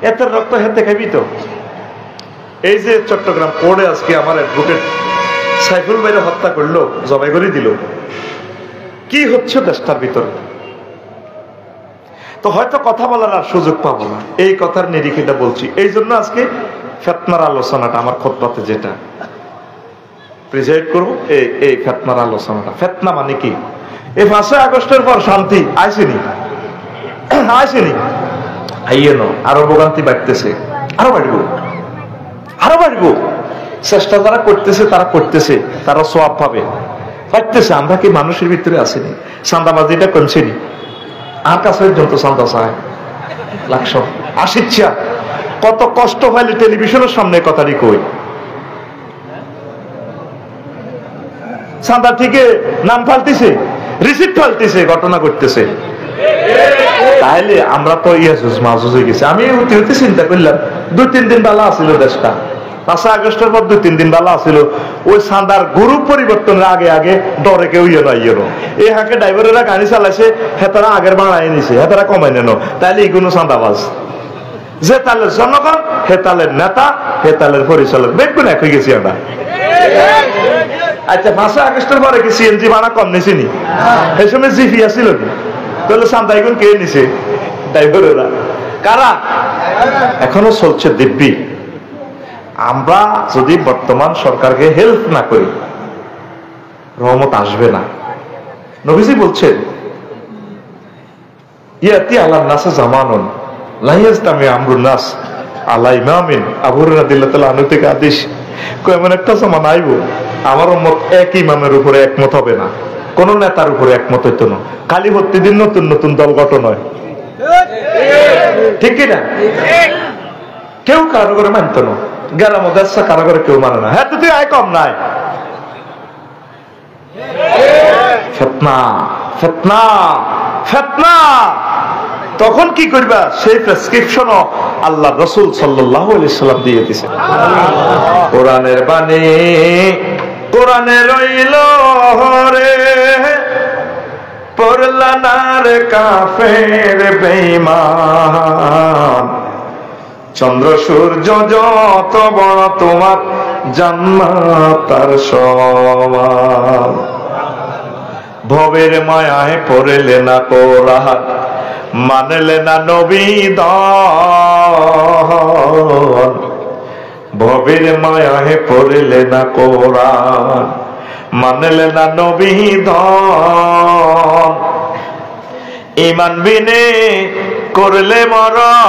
এত রক্ত হেতে খাবি তো। এই যে চট্টগ্রাম কোর্টে আজকে আমার অ্যাডভোকেট সাইফুল ভাইরে হত্যা করলো, জবাই করে দিল, কি হচ্ছে দেশটার ভিতরে? তো হয়তো কথা বলার আর সুযোগ পাবো না, এই কথার নিরিখেটা বলছি। এই জন্য আজকে ফিতনার আলোচনাটা আমার খুতবাতে যেটা প্রেজেন্ট করবো, এই ফিতনার আলোচনাটা। ফিতনা মানে কি? এই 5 আগস্টের পর শান্তি আইসেনি, আইসেনি, আইয়েনো আরো ভোগান্তি বাড়তেছে, আরো বাড়বো, আরো বাড়বো। চেষ্টা যারা করতেছে তারা করতেছে, তারা সওয়াব পাবে, পাইতেছে। আমরা কি মানুষের ভিতরে আসেনি? চাঁদাবাজিটা কমছেনি, আর কাছে পর্যন্ত চাঁদা চায় লাখশো আসিচ্ছা। কত কষ্ট পাইলে টেলিভিশনের সামনে কথাটি কই, চাঁদা থেকে নাম ফালতেছে, রিসিপ্ট ফালতেছে, ঘটনা করতেছে। তাহলে আমরা তো ইয়াজুজ মাজুজ হয়ে গেছি। আমি হতে হতে চিন্তা করলাম, 2-3 দিন বেলা আসিল দেশটা, 5 আগস্টের পর 2-3 দিন বেলা আসিল। ওই চাঁদার গ্রুপ পরিবর্তনের আগে আগে ডরে কেউ ইয়ে নয়, এই হাঁকে ড্রাইভারেরা গাড়ি চালাইছে, হেতারা আগের বাড়াই নিছে, হেতারা কমাই নেন। তাহলে এইগুলো চাঁদাবাজ। যে তালের জনগণ, হেতালের নেতা, হেতালের পরিচালক, দেখবেন এক হয়ে গেছি আমরা। আচ্ছা, 5 আগস্টের পরে কি সিএনজি ভাড়া কম নিছি নি? এই সময় জিপি আসিল নি? তাহলে চাঁদাইগুন কে নিছে? ড্রাইভারেরা। কারা? এখনো চলছে দিব্যি। আমরা যদি বর্তমান সরকারকে হেল্প না করি, রহমত আসবে না। নবীজি বলছেন, ইয়াতি আলান নাসে জামানুন লা ইয়াজতামি আমরুন নাস আলা ইমামিন। আবু হুরায়রা রাদিয়াল্লাহু তাআলা আনহু থেকে হাদিস, এমন একটা জামানা আইব, আমার উম্মত এক ইমামের উপরে একমত হবে না, কোন নেতার উপরে একমত হইতো না। খালি প্রতিদিন নতুন নতুন দল গঠন হয়, ঠিক কিনা? কেউ কারো করে মানত না, গ্রাম দেশা কারো করে কেউ মানে না। হ্যাঁ, তুই আয় কম নাই। ফিতনা, ফিতনা, ফিতনা। তখন কি করবা? সেই প্রেসক্রিপশনও আল্লাহ রাসূল সাল্লাল্লাহু আলাইহি সাল্লাম দিয়ে দিয়েছেন। কোরআনের বাণী, কোরআনে রইল রে, পড়লা না রে কাফের বেঈমান। চন্দ্র সূর্য যত বড় তোমার জান্নাত তার সমান। ভবের মায়ায় পড়লে না কোরআন, মানলে না নবী দন। ভবের মায়ায় পড়লে না কোরআন, মানলে না নবী দন। ঈমান বিনে করলে মরণ,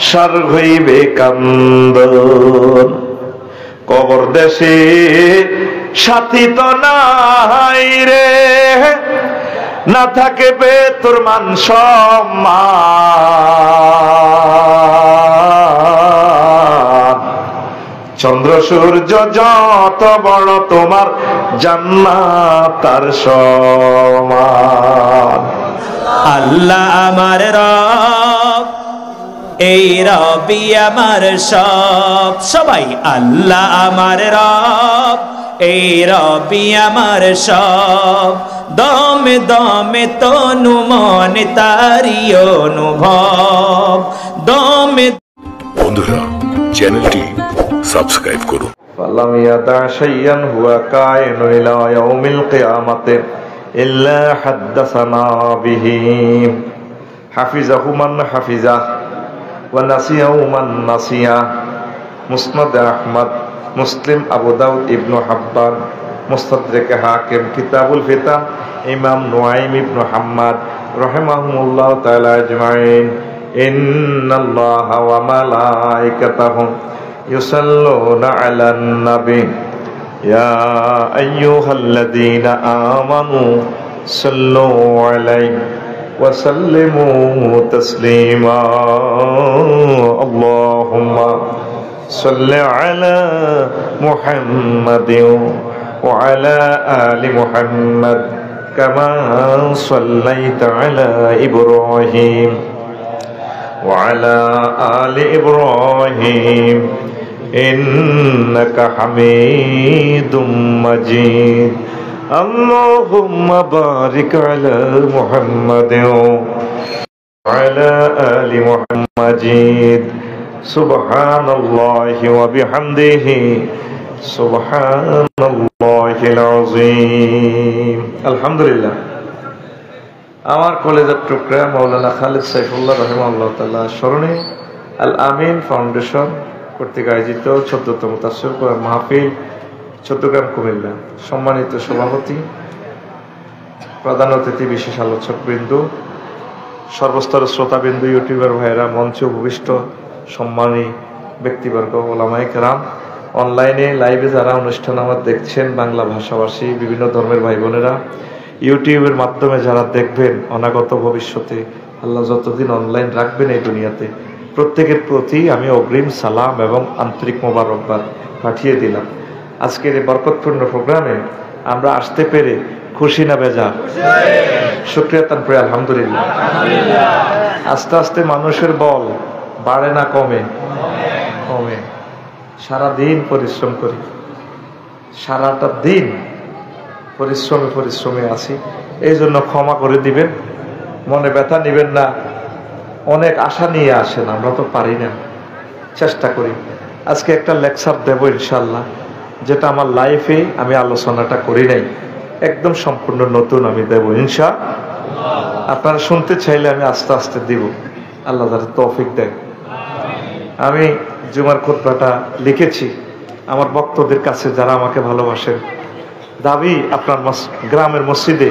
সার হইবে কান্দন। কবর দেশে সাথী তো নাই রে, না থাকে তোর মান সম্মান। চন্দ্র সূর্য যত বড় তোমার জান্নাত তার সমান। আল্লাহ আমার রব, এই রবি আমার সব। সবাই আল্লাহ আমার রব, এই রবি আমার সব। দমে দমে তনু মনে তারি অনুভব। দমে। বন্ধুরা, চ্যানেলটি সাবস্ক্রাইব করুন। ফালাম ইয়াদা শাইয়ান হুয়া কায়িনু ইলা ইয়াউমিল কিয়ামাতি ইল্লা হাদ্দাসানা বিহি হাফিজাহু মান হাফিজাহ ওয়া নাসিয়াহু মান নাসিয়া। মুসনাদ আহমদ, মুসলিম, আবু দাউদ, ইবনু হাব্বান, মুস্তাদরাক হাকিম, কিতাবুল ফিতান, ইমাম নুআইম ইবনু হাম্মাদ রাহিমাহুমুল্লাহ তাআলা আজমাইন। ইন্নাল্লাহা ওয়া মালাইকাতাহু ইউসাল্লুনা আলান নবী ইয়া আইয়ুহাল্লাযীনা আমানু সাল্লু আলাইহি ওয়া সাল্লিমু তাসলিমা। আল্লাহুম্মা সাল্লি আলা মুহাম্মাদিন ওয়া আলা আলি মুহাম্মাদ কামা সাল্লাইতা আলা ইব্রাহিম ওয়া আলা আলি ইব্রাহিম ইন্নাকা হামিদুম মাজিদ। আল্লাহুম্মা বারিক আলা মুহাম্মাদিন ওয়া আলা আলি মুহাম্মাদিন সুবহানাল্লাহি ওয়া বিহামদিহি সুবহানাল্লাহিল আযীম। আলহামদুলিল্লাহ। আমার কলেজের টুকরা মাওলানা খালিদ সাইফুল্লাহ রাহিমাহুল্লাহ তাআলা স্মরণে আল আমিন ফাউন্ডেশন কর্তৃক আয়োজিত 14তম তাফসীর কোরআন মাহফিল চট্টগ্রাম কুমিল্লা, সম্মানিত সভাপতি, প্রধান অতিথি, বিশেষ আলোচকবৃন্দ, সর্বস্তরের শ্রোতাবিন্দু, ইউটিউবার ভাইয়েরা, মঞ্চে উপবিষ্ট সম্মানী ব্যক্তিবর্গ, ওলামায়ে কেরাম, অনলাইনে লাইভে যারা অনুষ্ঠান আমার দেখছেন, বাংলা ভাষাভাষী বিভিন্ন ধর্মের ভাই বোনেরা, ইউটিউবের মাধ্যমে যারা দেখবেন, অনাগত ভবিষ্যতে আল্লাহ যতদিন অনলাইন রাখবেন এই দুনিয়াতে, প্রত্যেকের প্রতি আমি অগ্রিম সালাম এবং আন্তরিক মোবারকবাদ পাঠিয়ে দিলাম। আজকের এই বরকতপূর্ণ প্রোগ্রামে আমরা আসতে পেরে খুশি না বেজার? শুকরিয়া তান করে আলহামদুলিল্লাহ। আস্তে আস্তে মানুষের বল বাড়ে না কমে? কমে। সারা দিন পরিশ্রম করি, সারাটা দিন পরিশ্রমে আছি, এই জন্য ক্ষমা করে দিবেন, মনে ব্যথা নিবেন না। অনেক আশা নিয়ে আসেন, আমরা তো পারি না, চেষ্টা করি। আজকে একটা লেকচার দেব ইনশাল্লাহ, যেটা আমার লাইফে আমি আলোচনাটা করি নাই, একদম সম্পূর্ণ নতুন আমি দেব ইনশাআল্লাহ। আপনারা শুনতে চাইলে আমি আস্তে আস্তে দিব, আল্লাহ যাতে তৌফিক দেয়। আমি জুমার খুতবাটা লিখেছি আমার ভক্তদের কাছে, যারা আমাকে ভালোবাসেন। দাবি আপনার গ্রামের মসজিদে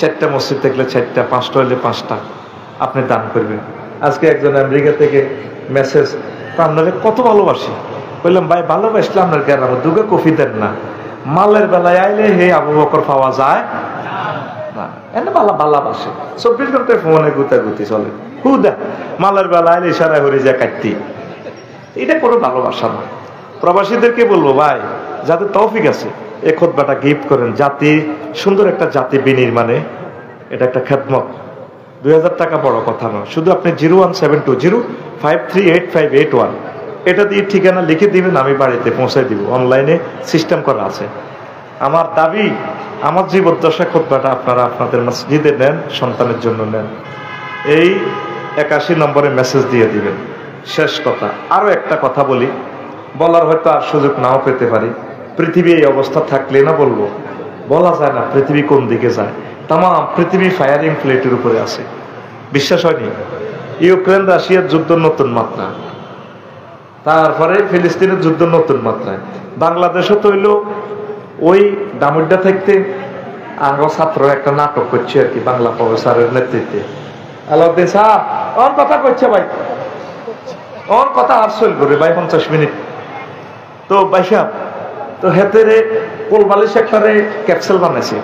4টা মসজিদ থাকলে 4টা, 5টা হলে 5টা আপনি দান করবেন। আজকে একজন আমেরিকা থেকে মেসেজ, আপনাকে কত ভালোবাসি। বললাম ভাই ভালোবাসলে আপনার গ্রামে দুগে কফি দেন না, মালের বেলায় আইলে হে আবু বকর পাওয়া যায় না, এনে বালা ভালোবাসে 24 ঘন্টায় ফোনে গুতাগুতি চলে, হুদা মালের বেলা আইলে ইশারা করে যায় কাটতি, এটা কোনো ভালোবাসা না। প্রবাসীদেরকে বলবো ভাই, যাদের তৌফিক আছে এই খুতবাটা গিফট করেন, জাতি সুন্দর একটা জাতি বিনির্মাণে, এটা একটা খেদমত। 2000 টাকা বড় কথা নয়, শুধু আপনি 01720538581 এটা দিয়ে ঠিকানা লিখে দিবেন, আমি বাড়িতে পৌঁছে দিব, অনলাইনে সিস্টেম করা আছে। আমার দাবি, আমার জীবদ্দশা খুতবাটা আপনারা আপনাদের মসজিদে নেন, সন্তানের জন্য নেন, এই 81 নম্বরে মেসেজ দিয়ে দিবেন। শেষ কথা, আরো একটা কথা বলি, বলার হয়তো আর সুযোগ নাও পেতে পারি। পৃথিবী এই অবস্থা থাকলে না বলবো, বলা যায় না পৃথিবী কোন দিকে যায়। তাম পৃথিবী ফায়ারিং প্লেটের উপরে আছে, বিশ্বাস হয়নি? ইউক্রেন রাশিয়ার যুদ্ধ নতুন মাত্রা, তারপরে ফিলিস্তিনের যুদ্ধ নতুন মাত্রায়, বাংলাদেশও তো হইল ওই ডামুড্ডা থাকতে আরো ছাত্ররা একটা নাটক করছে আর কি, বাংলা প্রফেসরের নেতৃত্বে। আলাউদ্দিন সাহেব অন কথা করছে ভাই, অন কথা আর চল করে ভাই 50 মিনিট। তো ভাই সাহেব তো হেতেরে কোলবালিশ একবারে ক্যাপসুল বানাইছে,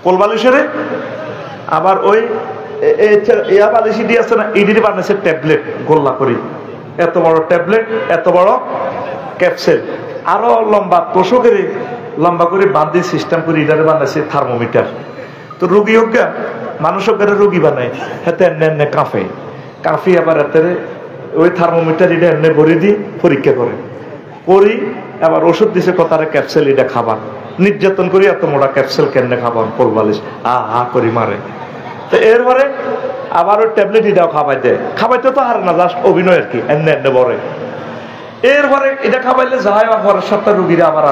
কোলবালিশের আবার ওই ইয়া বালিশি দিয়ে আছে না, ইডির বানাইছে ট্যাবলেট, গোল্লা করি, এত বড় ট্যাবলেট, এত বড় ক্যাপসুল, আরো লম্বা তোষকের লম্বা করে বাঁধি সিস্টেম করে ইডারে বানাইছে থার্মোমিটার। তো রুগী হোক গা, মানুষ হোক রুগী বানায়, হেতে এনে কাঁফে কাঁফি, আবার হাতে ওই থার্মোমিটার এটা এনে ভরি দি পরীক্ষা করে করি, আবার ওষুধ দিছে কথারে ক্যাপসুল, এটা খাবার নির্যাতন করি, এত মোটা ক্যাপসুল কেনে খাবার, কোলবালিশ হা করি মারে। তো এরপরে আবার ওই ট্যাবলেট এটাও খাবাইতে তো হারে না, জাস্ট অভিনয় আর কি, এনে বরে। এরপরে এটা খাবাইলে যায়, ঘরের সাথে রুগীরা আবার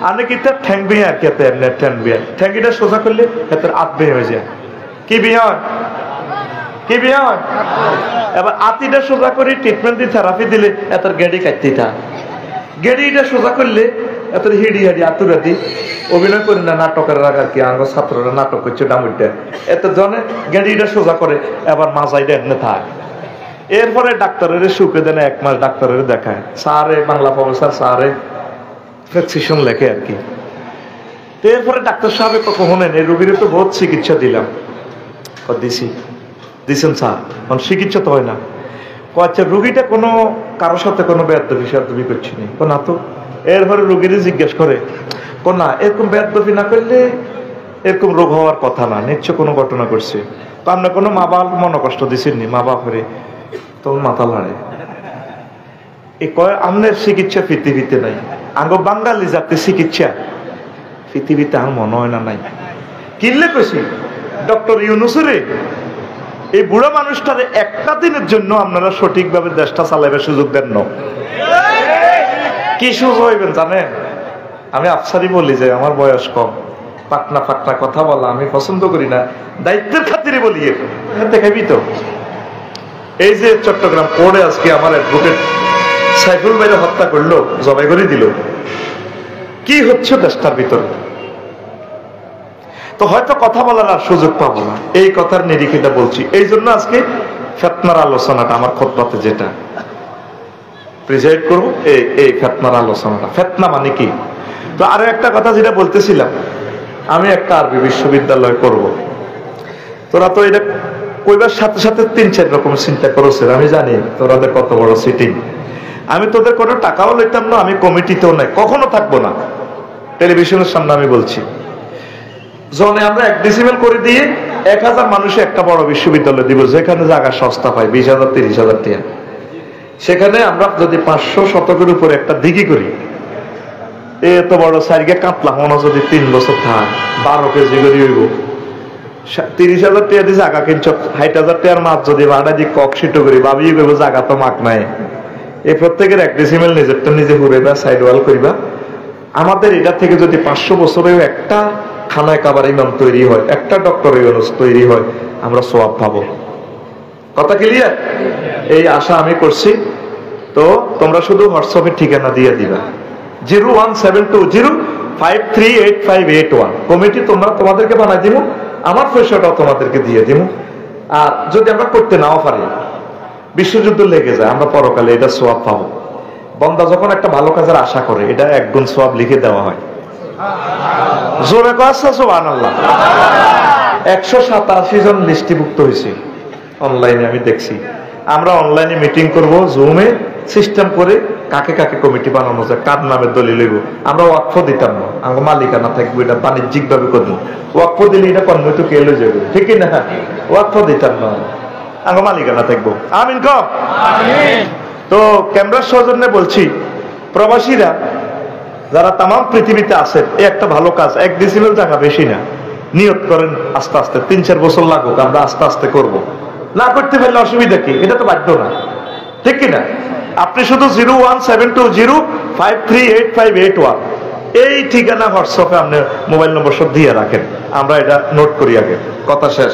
আনে কি তার ঠ্যাং বিয়ে আর কি, এমনি ঠ্যাং বিয়ে, ঠ্যাংটা সোজা করলে এদের আত বেয়ে হয়ে যায়। কি বিয়ে হয়? কি বিয়ে হয়? এবার আতিটা সোজা করে ট্রিটমেন্ট দিয়ে থেরাপি দিলে এত গেড়ি কাটতে থা, গেড়িটা সোজা করলে এত হিডি হাডি আতুরাতি অভিনয় করি না, নাটকের রাগ আর কি, আমার ছাত্ররা নাটক করছে ডামুরটা, এত জনে গেড়িটা সোজা করে, এবার মাজাইটা এনে থাক। এরপরে ডাক্তারের সুখে দেন, 1 মাস ডাক্তারের দেখায়, স্যারে বাংলা প্রফেসর স্যারে প্রেসক্রিপশন লেখে আর কি। তো এরপরে ডাক্তার সাহেব কখনো এই রোগীর তো বহুত চিকিৎসা দিলাম, দিছেন স্যার, চিকিৎসা তো হয় না। আচ্ছা রুগীটা কোনো কারোর সাথে কোনো বেয়াদবি করছি না তো। এরপরে রুগীরে জিজ্ঞেস করে, না এরকম বেয়াদবি না করলে এরকম রোগ হওয়ার কথা না, নিশ্চয় কোনো ঘটনা করছে, তো আপনার কোনো মা বাপ মনে কষ্ট দিচ্ছেননি? মা বাপরে তখন মাথা লাড়ে, এ কয় আমনের চিকিৎসা পৃথিবীতে নাই, আঙ্গ বাঙালি জাতির চিকিৎসা পৃথিবীতে আর মনে হয় না নাই কিনলে কইছি ডক্টর ইউনূসরে এই বুড়া মানুষটারে একটা দিনের জন্য আপনারা সঠিকভাবে দেশটা চালাইবার সুযোগ দেন না। কি সুযোগ হইবেন জানেন? আমি আফসারি বলি যে আমার বয়স কম, পাকনা পাকনা কথা বলা আমি পছন্দ করি না, দায়িত্বের খাতিরে বলি। দেখাবি তো এই যে চট্টগ্রাম কোর্টে আজকে আমার অ্যাডভোকেট সাইফুল ভাইরে হত্যা করলো, জবাই করে দিল, কি হচ্ছে দেশটার ভিতরে? তো হয়তো কথা বলার আর সুযোগ পাবো না, এই কথার নিরিখেটা বলছি। এই জন্য আজকে ফিতনার আলোচনাটা আমার খুতবাতে যেটা প্রেজেন্ট করবো, এই ফিতনার আলোচনাটা। ফিতনা মানে কি? তো আরো একটা কথা যেটা বলতেছিলাম, আমি একটা আরবি বিশ্ববিদ্যালয় করব। তোরা তো এটা কইবার সাথে সাথে 3-4 রকম চিন্তা করেছে, আমি জানি তোরাদের কত বড় সিটিং। আমি তোদের কোনো টাকাও লইতাম না, আমি কমিটিতেও নাই, কখনো থাকবো না। টেলিভিশনের সামনে আমি বলছি, জনে আমরা 1 ডেসিমেল করে দিয়ে 1000 মানুষে একটা বড় বিশ্ববিদ্যালয় দিব, যেখানে জায়গা সস্তা পায় 20,000-30,000 টাকা। সেখানে আমরা যদি 500 শতকের উপরে একটা দিঘি করি, এত বড় সাইডে কাতলা হনো যদি 3 বছর থাক 12 কেজি করে হইব, 30,000 টাকা দিয়ে জায়গা কিনছ, 60,000 টাকার মাছ যদি ভাড়া দিয়ে কক সিটো করি, ভাবিয়ে কইব জায়গা তো মাক নাই। এই প্রত্যেকের 1 ডেসিমেল নিজেরটা নিজে হুড়াইবা, সাইড ওয়াল করিবা। আমাদের এটা থেকে যদি 500 বছরেও একটা খানায় কাবার ইমাম তৈরি হয়, একটা ডক্টর ইউনূস তৈরি হয়, আমরা সওয়াব পাবো। কথা ক্লিয়ার? এই আশা আমি করছি। তো তোমরা শুধু হোয়াটসঅ্যাপে ঠিকানা দিয়ে দিবা 01720538581। কমিটি তোমরা তোমাদেরকে বানাই দিব, আমার পয়সাটাও তোমাদেরকে দিয়ে দিব। আর যদি আমরা করতে নাও পারি, বিশ্বযুদ্ধ লেগে যায়, আমরা পরকালে এটা সওয়াব পাবো। বন্দা যখন একটা ভালো কাজের আশা করে, এটা 1 গুণ সওয়াব লিখে দেওয়া হয়। জোরে কথা সুবহানাল্লাহ। 187 জন লিস্টিভুক্ত হয়েছে অনলাইনে, আমি দেখছি। আমরা অনলাইনে মিটিং করব, জুমে সিস্টেম করে কাকে কাকে কমিটি বানানো যায়, কার নামে দলিল লইব। আমরা ওয়াকফ দিতাম না, আমার মালিকানা থাকবো, এটা বাণিজ্যিক ভাবে করবো। ওয়াকফ দিলে এটা কর্ম তো কে লই যাবে, ঠিক না? ওয়াকফ দিতাম না, আমার মালিকানা থাকবো। আমিন কও। তো ক্যামেরার সৌজন্যে বলছি, প্রবাসীরা যারা তাম পৃথিবীতে আছেন, এই একটা ভালো কাজ, 1 ডেসিমেল জায়গা বেশি না, নিয়ত করেন আস্তে আস্তে, 3-4 বছর লাগুক, আমরা আস্তে আস্তে করব। না করতে পারলে অসুবিধা কি? এটা তো বাধ্য না, ঠিক কিনা? আপনি শুধু 01720538581 এই ঠিকানা হোয়াটসঅ্যাপে আপনি মোবাইল নম্বর সব দিয়ে রাখেন, আমরা এটা নোট করি আগে। কথা শেষ।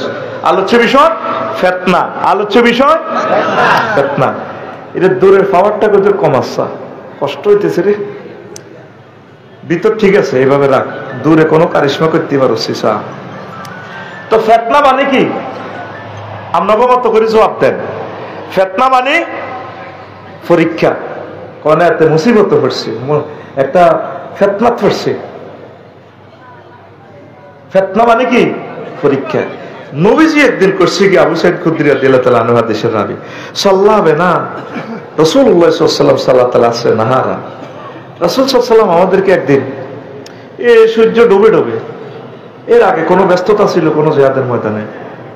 আলোচ্য বিষয় ফিতনা। আলোচ্য বিষয় ফিতনা। এটা দূরের পাওয়ারটা কত কম আসছে, কষ্ট হইতেছে রে। ভিতর ঠিক আছে, এইভাবে রাখ, দূরে কোনো কারিশমা করতে পারো সিসা। তো ফিতনা মানে কি? আপনাকে মতো করে জবাব দেন। ফিতনা মানে পরীক্ষা। কোন এতে মুসিবত পড়ছে, একটা ফিতনাত পড়ছে। ফিতনা মানে কি? পরীক্ষা। নবীজি একদিন করছে কি, আবু সাইদ খুদরি রাদিয়াল্লাহু তাআলা আনহু হাদিসের রাবী, সাল্লাবে না রাসূলুল্লাহ সাল্লাল্লাহু আলাইহি ওয়াসাল্লাম নাহারা। রাসূল সাল্লাল্লাহু আলাইহি ওয়াসাল্লাম আমাদেরকে একদিন সূর্য ডুবে ডুবে, এর আগে কোনো ব্যস্ততা ছিল কোনো জিহাদের ময়দানে,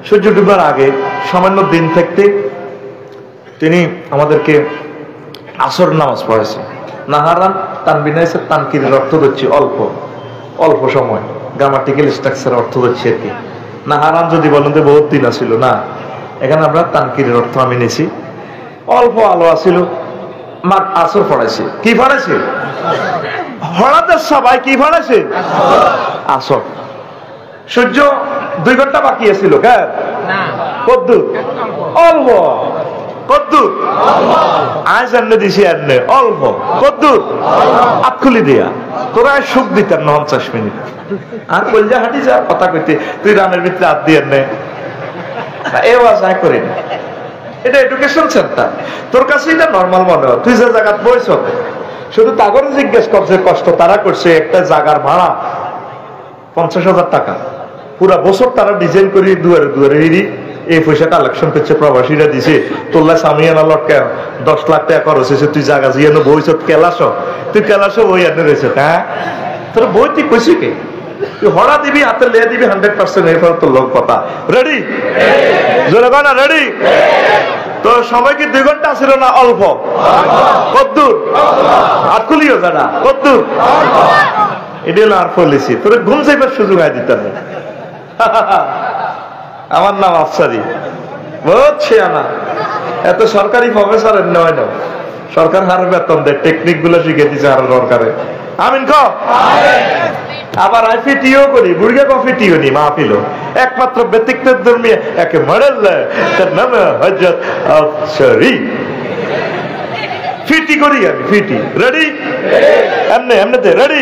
সূর্য ডুবার আগে সামান্য দিন থাকতে তিনি আমাদেরকে আসর নামাজ পড়েছে। নাহারান তানবিনাইছে, তানকিরের অর্থ হচ্ছে অল্প, অল্প সময়, গ্রামাটিক্যাল স্ট্রাকচার অর্থ হচ্ছে আর কি। নাহারান যদি বলেন যে বহুত দিন আসিল, না, এখানে আমরা তানকিরের অর্থ আমি নিছি, অল্প আলো আসিল, আসর পড়াইছে। কি পড়াইছে? হঠাৎ সবাই কি পড়াইছে? আসর। সূর্য 2 ঘন্টা বাকি আছিল, কদ্দুর অল্প, কদ্দুর আজ এনে দিছি, এনে অল্প, কদ্দুর আতখুলি দিয়া। তোরা সুখ দিতেন 50 মিনিট, আর কলজা হাঁটি যা কথা কইতে, তুই রানের ভিতরে হাত দিয়ে নে, এ ওয়াজ করি না। এটা এডুকেশন সেন্টার, তোর কাছে এটা নর্মাল মনে হয়। তুই যে জায়গা বইছ, শুধু তাগরে জিজ্ঞেস করছে কষ্ট তারা করছে, একটা জায়গার ভাড়া 50,000 টাকা, পুরা বছর তারা ডিজাইন করি দুয়ারে দুয়ারে এই পয়সা কালেকশন করছে, প্রবাসীরা দিছে। তোল্লা সামিয়ানা লটকা 10 লাখ টাকা খরচ হয়েছে, তুই জায়গা জিয়ানো বইছ, কেলাস তুই কেলাস বই এনে রয়েছে। হ্যাঁ, তোর বই তুই কইছি কে? তুই হড়া দিবি, হাতে লে দিবি 100%, এরপর তোর লোক কথা রেডি, জোরে কয় না রেডি। তো সময় কি 2 ঘন্টা ছিল না অল্প? কদ্দুর আটকুলিও জানা, কদ্দুর এটা হলো আর পলিসি, তোর ঘুম যাইবার সুযোগ আয় দিতে হবে। আমার নাম আফসারি, বুঝছি না, এত সরকারি প্রফেসরের নয় না, সরকার হারে বেতন দেয়, টেকনিক গুলো শিখে দিচ্ছে আরো সরকারে। আমিন ক আবার আইফিটিও করি, বুড়িয়া কফিটিও নি মাহফিল, একমাত্র ব্যতিক্রম ধর্মী একে মডেল, তার নাম হযরত আফসারি। ফিটি করি আমি, ফিটি রেডি, এমনি এমনিতে রেডি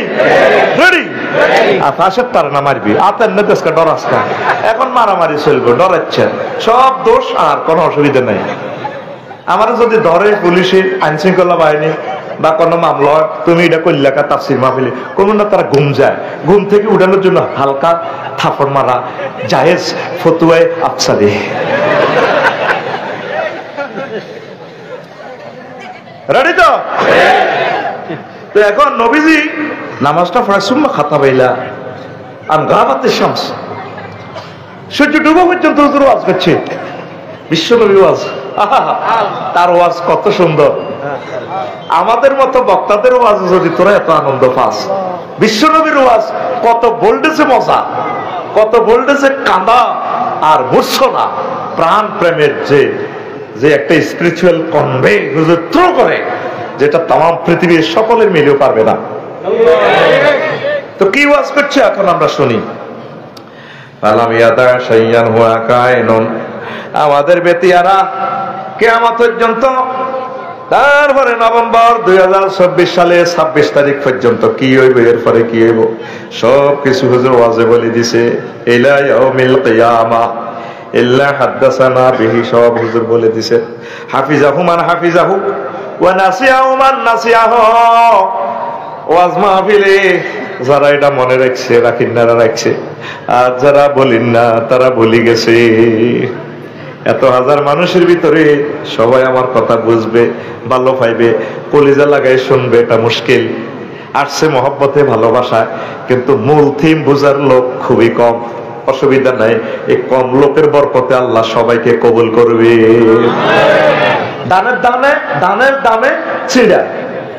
রেডি। আর ফাঁসের তার না মারবি, আতের নেদেশকে ডরাস না, এখন মারামারি চলবে, ডরাচ্ছেন সব দোষ, আর কোনো অসুবিধা নেই। আমার যদি ধরে পুলিশে, আইন শৃঙ্খলা বাহিনী বা কোনো মামলা হয়, তুমি এটা কল্যাকা তাফসির মাহফিলে কোন না, তারা ঘুম যায়, ঘুম থেকে উঠানোর জন্য হালকা থাপড় মারা জায়েজ, ফতুয়ায়ে আফসারি। রেডি তো? তো এখন নবীজি নামাজটা পড়ার সুম্মা খাতা পাইলা আর গাবাতে শামস, সূর্য ডুবা পর্যন্ত হুজুর ওয়াজ করছে, বিশ্ব নবী ওয়াজ, তার ওয়াজ কত সুন্দর। আমাদের মতো বক্তাদের ওয়াজ যদি তোরা এত আনন্দ পাস, বিশ্ব নবীর ওয়াজ কত ভোল্টেজে মজা, কত ভোল্টেজে কাঁদা আর মূর্ছনা, প্রাণ প্রেমের যে একটা স্পিরিচুয়াল কনভে হুজুর থ্রো করে, যেটা তাম পৃথিবীর সকলের মিলেও পারবে না। তো কি ওয়াজ করছে এখন আমরা শুনি। আমাদের বেতিয়ারা কিয়ামত পর্যন্ত, তারপরে নভেম্বর 2024 সালে 26 তারিখ পর্যন্ত কি হইব, এরপরে কি হইব সব কিছু হুজুর ওয়াজে বলে দিছে। ইলা ইয়াউমিল কিয়ামা ইল্লা হাদাসানা বিহি, সব হুজুর বলে দিছে। হাফিজাহু মান হাফিজাহু ওয়া নাসিয়াহু মান নাসিয়াহু। ওয়াজ মাহফিলে যারা এটা মনে রাখছে, রাখিনারা রাখছে, আর যারা বলিন না তারা ভুলে গেছে। এত হাজার মানুষের ভিতরে সবাই আমার কথা বুঝবে, ভালো পাইবে, কলিজা লাগাই শুনবে, এটা মুশকিল। আসছে মহব্বতে, ভালোবাসায়, কিন্তু মূল থিম বুঝার লোক খুবই কম। অসুবিধা নাই, এই কম লোকের বরকতে আল্লাহ সবাইকে কবুল করবে। দানের দামে, দানের দামে ছিঁড়া,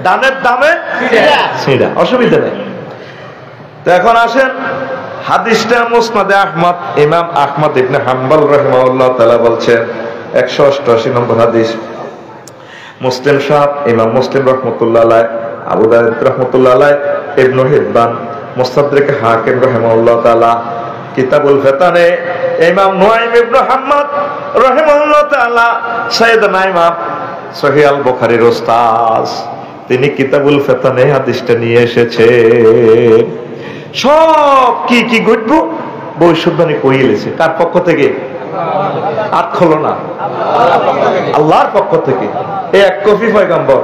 দানের দামে ছিঁড়া, অসুবিধা নেই। তো এখন আসেন হাদিসটা মুসনাদে আহমদ, ইমাম আহমদ ইবনে হাম্বল রাহিমাহুল্লাহ তাআলা বলছেন 188 নম্বর হাদিস। মুসলিম সাহেব, ইমাম মুসলিম রাহমাতুল্লাহ আলাইহি, আবু দাউদ রাহমাতুল্লাহ আলাইহি, ইবনে হিব্বান, মুস্তাদরিক হাকিম রাহিমাহুল্লাহ তাআলা, কিতাবুল ফিতানে ইমাম নুআইম ইবনে হাম্মাদ রাহিমাহুল্লাহ তাআলা, সাইয়েদনা ইমাম সহিহ আল বুখারীর উস্তাদ, তিনি কিতাবুল ফিতানে হাদিসটা নিয়ে এসেছেন। সব কি কি ঘটবো ভবিষ্যৎবাণী কইলেছে, কার পক্ষ থেকে? আর খোলো না, আল্লাহর পক্ষ থেকে। এই এক কফি পয়গম্বর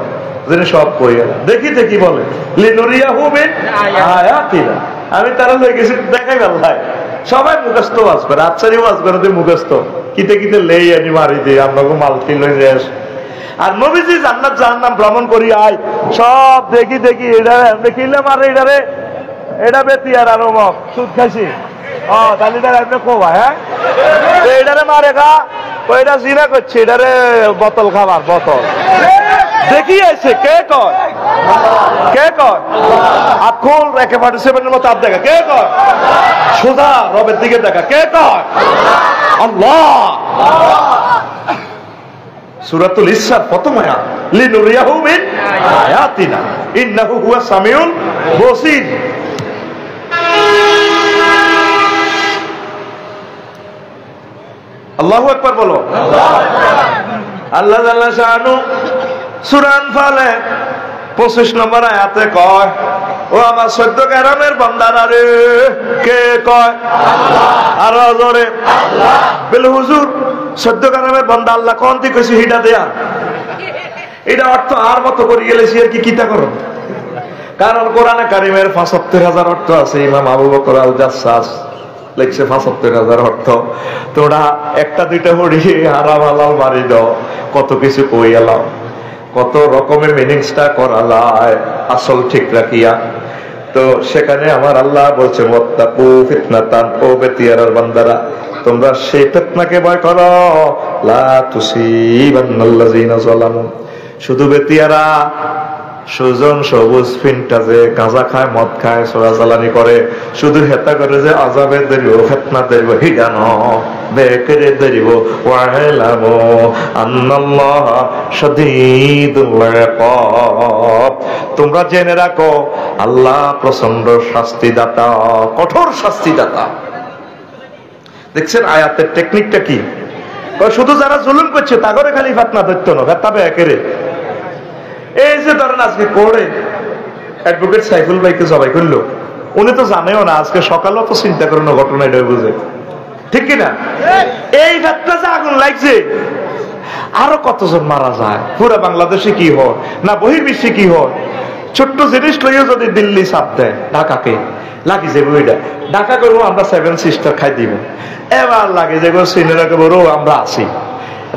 যিনি সব কই গেল, দেখি দেখি বলে লিনুরিয়াহু মিন আয়াতিনা, আমি তারা লয়ে গেছি দেখাই আল্লাহ। সবাই মুখস্থ ওয়াজ করে, আচ্ছারি ওয়াজ করে দিয়ে মুখস্থ, কিতে কিতে লেই আনি মারি দিয়ে আপনাকে মালতি লই যাস। আর নবীজি জান্নাত জাহান্নাম ভ্রমণ করি আয়, সব দেখি দেখি, এটা দেখিলে মারে, এটারে এটা বেতিয়ার আর অমক সুদ খাইছি, তাহলে এমনি কোবা, হ্যাঁ এটারে মারে খা, ওইটা জিনা করছে, এটারে বোতল খাবার বোতল দেখি আইছে। কে কয়? কে কয়? আকুল রেখে 47-এর মতো হাত দেখা, কে কয়? সোজা রবের দিকে দেখা, কে কয়? আল্লাহ। সূরাতুল ইসরার প্রথম আয়াত, লিনুরিয়াহু মিন আয়াতিনা ইন্নাহু হুয়াস সামিউল বসীর। আল্লাহু আকবার বলো। আল্লাহ জাল্লা শাআনু সূরা আনফালে 25 নম্বর আয়াতে কয়, ও আমার 14 গ্রামের বান্দারা রে, কে কয়? আল্লাহ। আর জোরে আল্লাহ। বলে হুজুর 14 গ্রামের বান্দা আল্লাহ কোন দিকে কইছে হিডা দেয়া, এটা অর্থ আর মতো করে গেলেছি আর কি কিতা করো, কারণ কোরআনে কারিমের ৭৫,০০০ অর্থ আছে। ইমাম আবু বকর আল জাসসাস লিখছে ৭৫,০০০ অর্থ। তোরা একটা দুইটা পড়ি হারাম হালাল মারি দাও, কত কিছু কই এলাম, কত রকমের মিনিংসটা করালায় আসল ঠিক রাখিয়া। তো সেখানে আমার আল্লাহ বলছে ওয়াত্তাকু ফিতনাতান, ও বেতিয়ারার বান্দারা তোমরা সেই ফিতনাকে ভয় করো, লা তুসিবান্নাল্লাযিনা যালামু, শুধু বেতিয়ারা, সুজন সবুজ ফিনটাজে গাঁজা খায়, মদ খায়, চোরাচালানি করে, শুধু হেতা করে যে আজাবে দেরিব, ফেতনা দেরিব, হিগানো বেকেরে দেরিব, ওয়াহেলামু আন্নাল্লাহ শাদীদুল ইকাব। তোমরা জেনে রাখো আল্লাহ প্রচন্ড শাস্তিদাতা, কঠোর শাস্তিদাতা। দেখছেন আয়াতের টেকনিকটা কি? শুধু যারা জুলুম করছে তা করে খালি ফেতনা ধরত না, ফেতনা বেকেরে। এই যে ধরেন আজকে কোর্টে অ্যাডভোকেট সাইফুল ভাইকে জবাই করলো, উনি তো জানেও না, আজকে সকালেও তো চিন্তা করেন ঘটনা, এটা বুঝে, ঠিক কিনা? এই ফেতনা যে আগুন লাগছে, আরো কতজন মারা যায়, পুরো বাংলাদেশে কি হয় না বহির্বিশ্বে কি হয়। ছোট্ট জিনিস লইও যদি দিল্লি চাপ দেয়, ঢাকাকে লাগি যাবো, ওইটা ঢাকা করবো আমরা 7 সিস্টার খাই দিব, এবার লাগে যে সিনেরা কেবল আমরা আছি,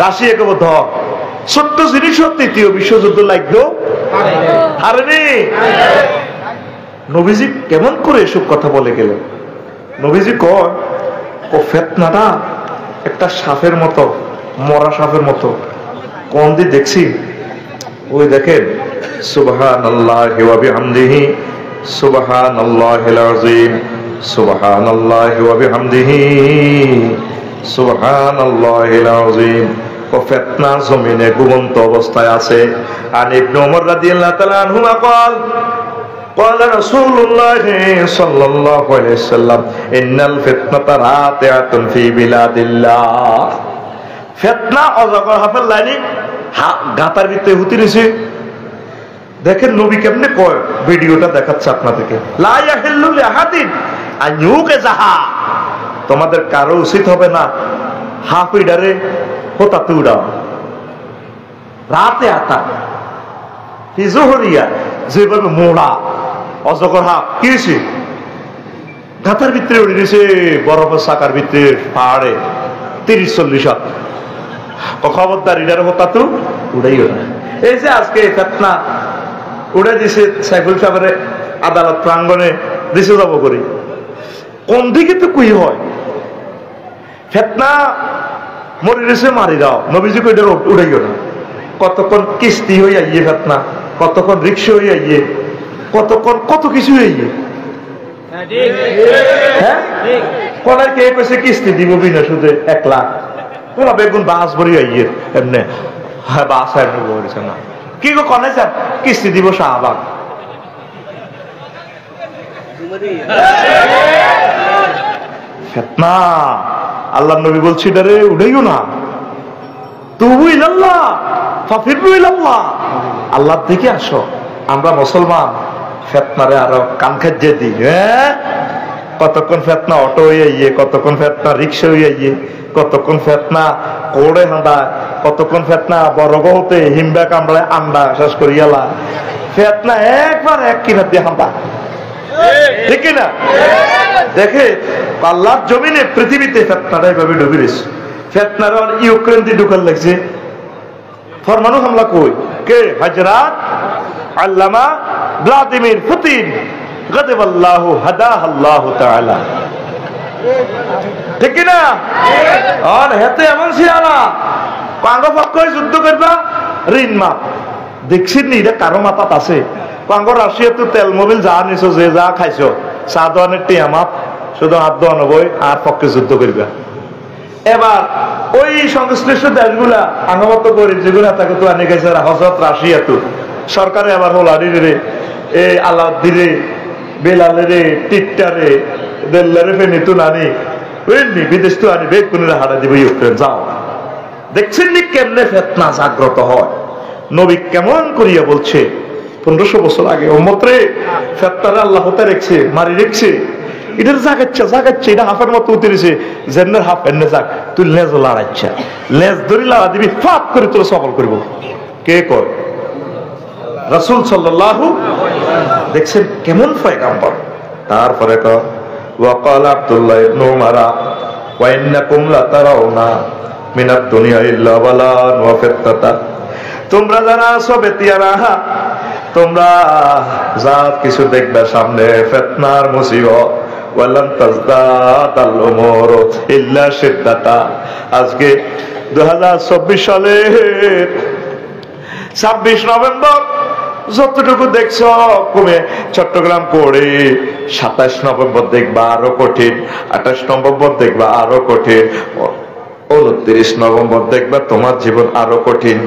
রাশিয়া কেবল ধর, ছোট্ট জিনিস তৃতীয় বিশ্বযুদ্ধ লাগলো হারেনি। নবীজি কেমন করে এসব কথা বলে গেলেন? নবীজি কয় ও ফেতনাটা একটা সাপের মতো, মরা সাপের মতো। কোন দিয়ে দেখছি? ওই দেখেন, সুবহানাল্লাহি ওয়া বিহামদিহি সুবহানাল্লাহিল আযীম, সুবহানাল্লাহি ওয়া বিহামদিহি সুবহানাল্লাহিল আযীম। ও ফিতনা জমিনে ঘুমন্ত অবস্থায় আছে। আর ইবনে ওমর রাদিয়াল্লাহু তাআলা আনহুমা قال قال رسول الله صلى الله عليه وسلم ان الفتنه راتعه في بلاد الله। ফিতনা অজগর হাফের লাইনি গাতার ভিতরে হুতি রইছে। দেখেন নবী কেমনে কয়, ভিডিওটা দেখাচ্ছে আপনাদেরকে। লা ইয়াহিল্লু লিআহাদিন আন ইউকাযাহা, তোমাদের কারো উচিত হবে না হাফিডারে হতাতে উড়াও, রাতে আতা ফিজুহরিয়া, যেভাবে মোড়া অজগর হাফ কি হয়েছে, গাতার ভিতরে উড়ে দিয়েছে, বরফের চাকার ভিতরে পাহাড়ে 30-40 হাত। খবরদার ইডার হতাতু উড়াইও না। এই যে আজকে ফেতনা উড়ে দিছে, সাইফুল সাহেবের আদালত প্রাঙ্গণে দিছে যাব করি, কোন দিকে তো কুই হয় ফেতনা মরি দিছে, মারি দাও, নবীজি কই এটা উড়াইও না। কতক্ষণ কিস্তি হয়ে আইয়ে ফেতনা, কতক্ষণ রিক্সা হয়ে আইয়ে, কতক্ষণ কত কিছু হইয়ে। হ্যাঁ, কোনার কে কইছে কিস্তি দিব বিনা সুদে 1 লাখ, কোন বেগুন বাস ভরি আইয়ে এমনে, হ্যাঁ বাস এমনি বলছে না, কি গো কনে স্যার কিস্তি দিব শাহবাগ। ফিতনা আল্লাহ নবী বলছি রে উড়াইও না, তুবু ইলাল্লাহ ফাফিরু ইলাল্লাহ, আল্লাহর দিকে আসো। আমরা মুসলমান ফিতনারে আরো কান খাইয়ে দিই। হ্যাঁ, কতক্ষণ ফিতনা অটো হয়ে আইয়ে, কতক্ষণ ফিতনা রিক্সা হয়ে আইয়ে, কতক্ষণ ফিতনা কোড়ে হাঁদা, কতক্ষণ ফিতনা বরগ হতে হিমবা কামড়ায় আন্ডা শেষ করিয়ালা। ফিতনা একবার এক কিনা দিয়ে হাঁদা, ঠিক না? দেখে আল্লাহর জমিনে পৃথিবীতে ফিতনাটা এইভাবে ডুবে গেছে। ফিতনার ইউক্রেন দিয়ে ঢুকার লাগছে, ফরমানু হামলা কই কে? হযরত আল্লামা ভ্লাদিমির পুতিন গাদাবাল্লাহু হাদাহাল্লাহু তাআলা, ঠিক না? আর হেতে এমন সিয়ানা পাঙ্গ পক্ষই যুদ্ধ করবা ঋণ মাপ দেখছেন নি, এটা কারো মাথাত আছে? পাঙ্গ রাশিয়া তো তেল মোবিল যা নিছো, যে যা খাইছো, চা দোয়ানের টিয়া মাপ শুধু হাত দোয়ানো বই আর পক্ষে যুদ্ধ করবা। এবার ওই সংশ্লিষ্ট দেশগুলা আঙ্গমত গরিব যেগুলা তাকে তো আনে গেছে হজরত রাশিয়া, তো সরকারে আবার হোলারি রে, এই আলাউদ্দিনে, বেলালে, টিকটারে, দেল্লারে ফেনি তো আনি, বুঝলি বিদেশ তো আনি, বেগুনের হারা দিবে ইউক্রেন। যাও, দেখছেন নি কেমনে ফিতনা জাগ্রত হয়? নবী কেমন করিয়া বলছে 1500 বছর আগে, উম্মতরে ফিতনারে আল্লাহ হতে রেখছে, মারি রেখছে, এটার জাগাচ্ছে, এটা হাফের মতো উতরেছে, জেন্নের হাফ এনে যাক, তুই লেজ লড়াইছা, লেজ ধরি লড়া দিবি, ফাপ করে তোর সফল করবো। কে কয়? রাসূল সাল্লাল্লাহু। দেখছেন কেমন পয়গম্বর। তারপরে কয় ওয়াকাল আব্দুল্লাহ ইবনে উমর ওয়া ইন্নাকুম লাতারাউনা মিনাদ দুনিয়া ইল্লা বালান ওয়া ফিতনাতা, তোমরা যারা আছো বেতিয়ারা, তোমরা যা কিছু দেখবে সামনে ফিতনার মুসিবত, ওয়ালান তাজদাদাল উমুর ইল্লা শিদ্দাতা। আজকে 2024 সালের 26 নভেম্বর যতটুকু দেখছো কমে চট্টগ্রাম পড়ে 27 নভেম্বর দেখবা আরো কঠিন, 28 নভেম্বর দেখবা আরো কঠিন, 29 নভেম্বর দেখবা তোমার জীবন আরো কঠিন।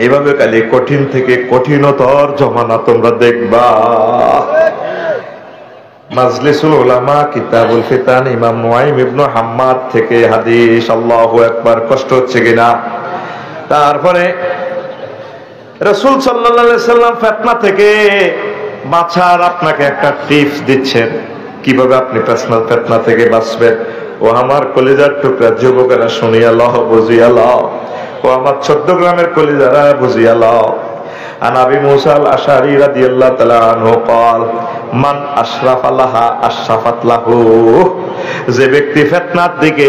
এইভাবে খালি কঠিন থেকে কঠিনতর জমানা তোমরা দেখবা। মাজলিসুল উলামা কিতাবুল ফিতান ইমাম মুআইম ইবনে হাম্মাদ থেকে হাদিস। আল্লাহু আকবার। কষ্ট হচ্ছে কিনা? তারপরে রাসূল সাল্লাল্লাহু আলাইহি সাল্লাম ফিতনা থেকে বাঁচার আপনাকে একটা টিপস দিচ্ছেন, কিভাবে আপনি ফিতনা থেকে বাঁচবেন। ও আমার কলিজার টুকরা যুবকেরা শুনিয়া লও, বুঝিয়া লও। ও আমার চট্টগ্রামের কলিজারা বুঝিয়া লও। আন আবি মুসা আল আশআরী রাদিয়াল্লাহু তাআলা আনহু قال মান আশরাফা লাহা আশরাফাত লাহু। যে ব্যক্তি ফিতনার দিকে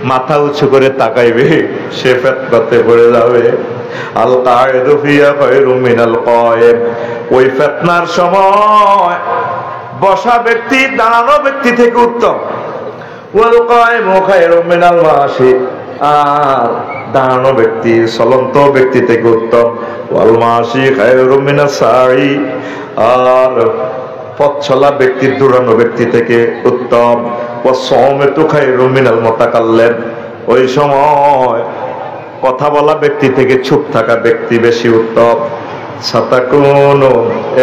মাথা উঁচু করে তাকাইবে সে ফিতনাতে পড়ে যাবে। আল কায়েদু ফিয়া খায়রুম মিনাল কায়েম। ওই ফিতনার সময় বসা ব্যক্তি দাঁড়ানো ব্যক্তি থেকে উত্তম। ওয়াল কায়েমু খায়রুম মিনাল মাশি। আর দাঁড়ানো ব্যক্তি চলন্ত ব্যক্তি থেকে উত্তম। ওয়াল মাশি খায়রুম মিনাস সাই। আর পথ চলা ব্যক্তি দৌড়ানো ব্যক্তি থেকে উত্তম। ওয়াস সাওমাতু খায়রুম মিনাল মুতাকাল্লিম। ওই সময় কথা বলা ব্যক্তি থেকে চুপ থাকা ব্যক্তি বেশি উত্তম। সাতাকুনু।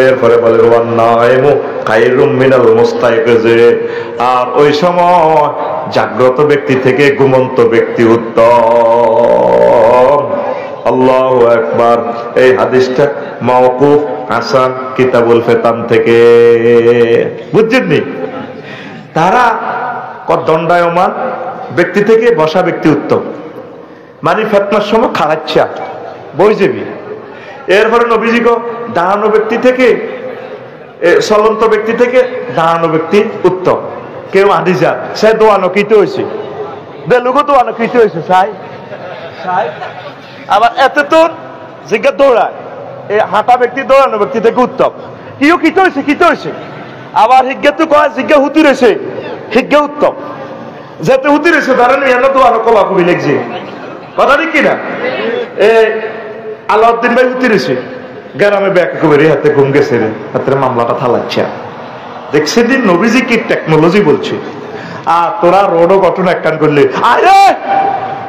এরপরে বলে ওয়ান নাইমু খায়রুম মিনাল মুস্তাইকিজ। আর ওই সময় জাগ্রত ব্যক্তি থেকে ঘুমন্ত ব্যক্তি উত্তম। আল্লাহু আকবার। এই হাদিসটা মাওকুফ হাসান কিতাবুল ফিতান থেকে। বুঝছেননি? তারা দণ্ডায়মান ব্যক্তি থেকে বসা ব্যক্তি উত্তম, মানে ফিতনার সময় খাড়াচ্ছা বই যাবি। এরপরে নবীজি গো দাঁড়ানো ব্যক্তি থেকে চলন্ত ব্যক্তি থেকে দাঁড়ানো ব্যক্তি উত্তম। কেউ আদি যা সে দোয়ানো কিতে হয়েছে, বেলুগো দোয়ানো কিতে হয়েছে সাই। আবার এতে তোর জিজ্ঞা দৌড়ায় এই হাঁটা ব্যক্তি দৌড়ানো ব্যক্তি থেকে উত্তম। কিও কিতে হয়েছে কিতে হয়েছে। আবার হিজ্ঞা তো কয় জিজ্ঞা হুতি রয়েছে, হিজ্ঞা উত্তম। যেতে হুতি রয়েছে ধরেন এনে দোয়ানো কবা কবি লিখছে, কথা ঠিক কিনা? আলাউদ্দিন ভাই হুতি রয়েছে গ্রামে ব্যাকে কবে হাতে ঘুম গেছে রে, হাতে মামলাটা থালাচ্ছে। দেখছে দিন নবীজি কি টেকনোলজি বলছে। আর তোরা রোডও ঘটনা একটান করলে আরে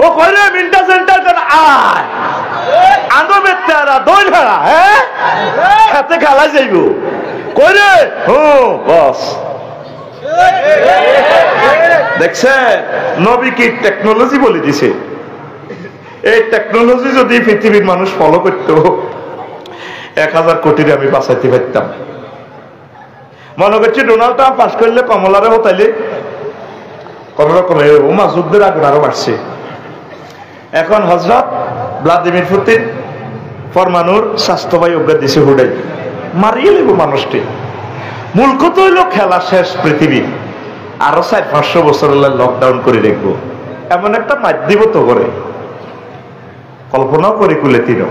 ও কইরে মিন্টা সেন্টার কর আয় আনো বেচারা দই ভেড়া। হ্যাঁ হাতে খেলা যাইব কইরে বস। দেখছে নবী কি টেকনোলজি বলে দিছে। এই টেকনোলজি যদি পৃথিবীর মানুষ ফলো করত 1000 কোটির আমি বাঁচাইতে পারতাম। মনে করছি ডোনাল্ড ট্রাম্প পাস করলে কমলারে হতাইলে কোন রকমের উমা যুদ্ধের আগুন আরো বাড়ছে। এখন হযরত ভ্লাদিমির পুতিন পরমাণুর স্বাস্থ্য বায়ু অজ্ঞা দিছে হুডাই মারিয়ে নেব মানুষটি। মূল কথা হইল খেলা শেষ পৃথিবী আরো 400-500 বছর লকডাউন করে রাখবো এমন একটা মাধ্যম তো করে কল্পনাও করে কুলে তিন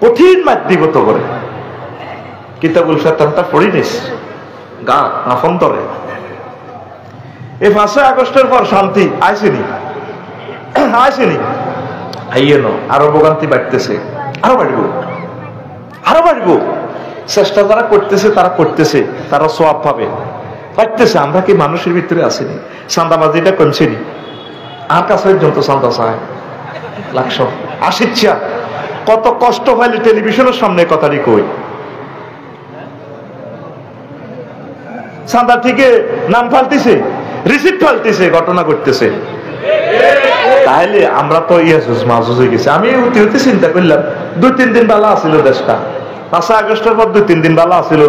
কঠিন মাধ্যম তো করে। কিতাবুল ফিতানটা পড়ি নিস গা আফন্তরে। এই 5 আগস্টের পর শান্তি আইসেনি আইসেনি আইয়েন আরো ভোগান্তি বাড়তেছে, আরো বাড়বো আরো বাড়বো। চেষ্টা যারা করতেছে তারা করতেছে, তারা সোয়াব পাবে পাইতেছে। আমরা কি মানুষের ভিতরে আসেনি? চান্দাবাজিটা কমছেনি। আর কাছে পর্যন্ত চান্দা চায় লাখশো আসিচ্ছা। কত কষ্ট পাইলে টেলিভিশনের সামনে কথাটি কই। চান্দা থেকে নাম ফালতেছে, রিসিপ্ট ফালতেছে, ঘটনা করতেছে। তাইলে আমরা তো ইয়াজুজ মাজুজ হয়ে গেছি। আমি অতি অতি চিন্তা করলাম 2-3 দিন বেলা আসিল দেশটা। 5 আগস্টের পর 2-3 দিন বেলা আসিল।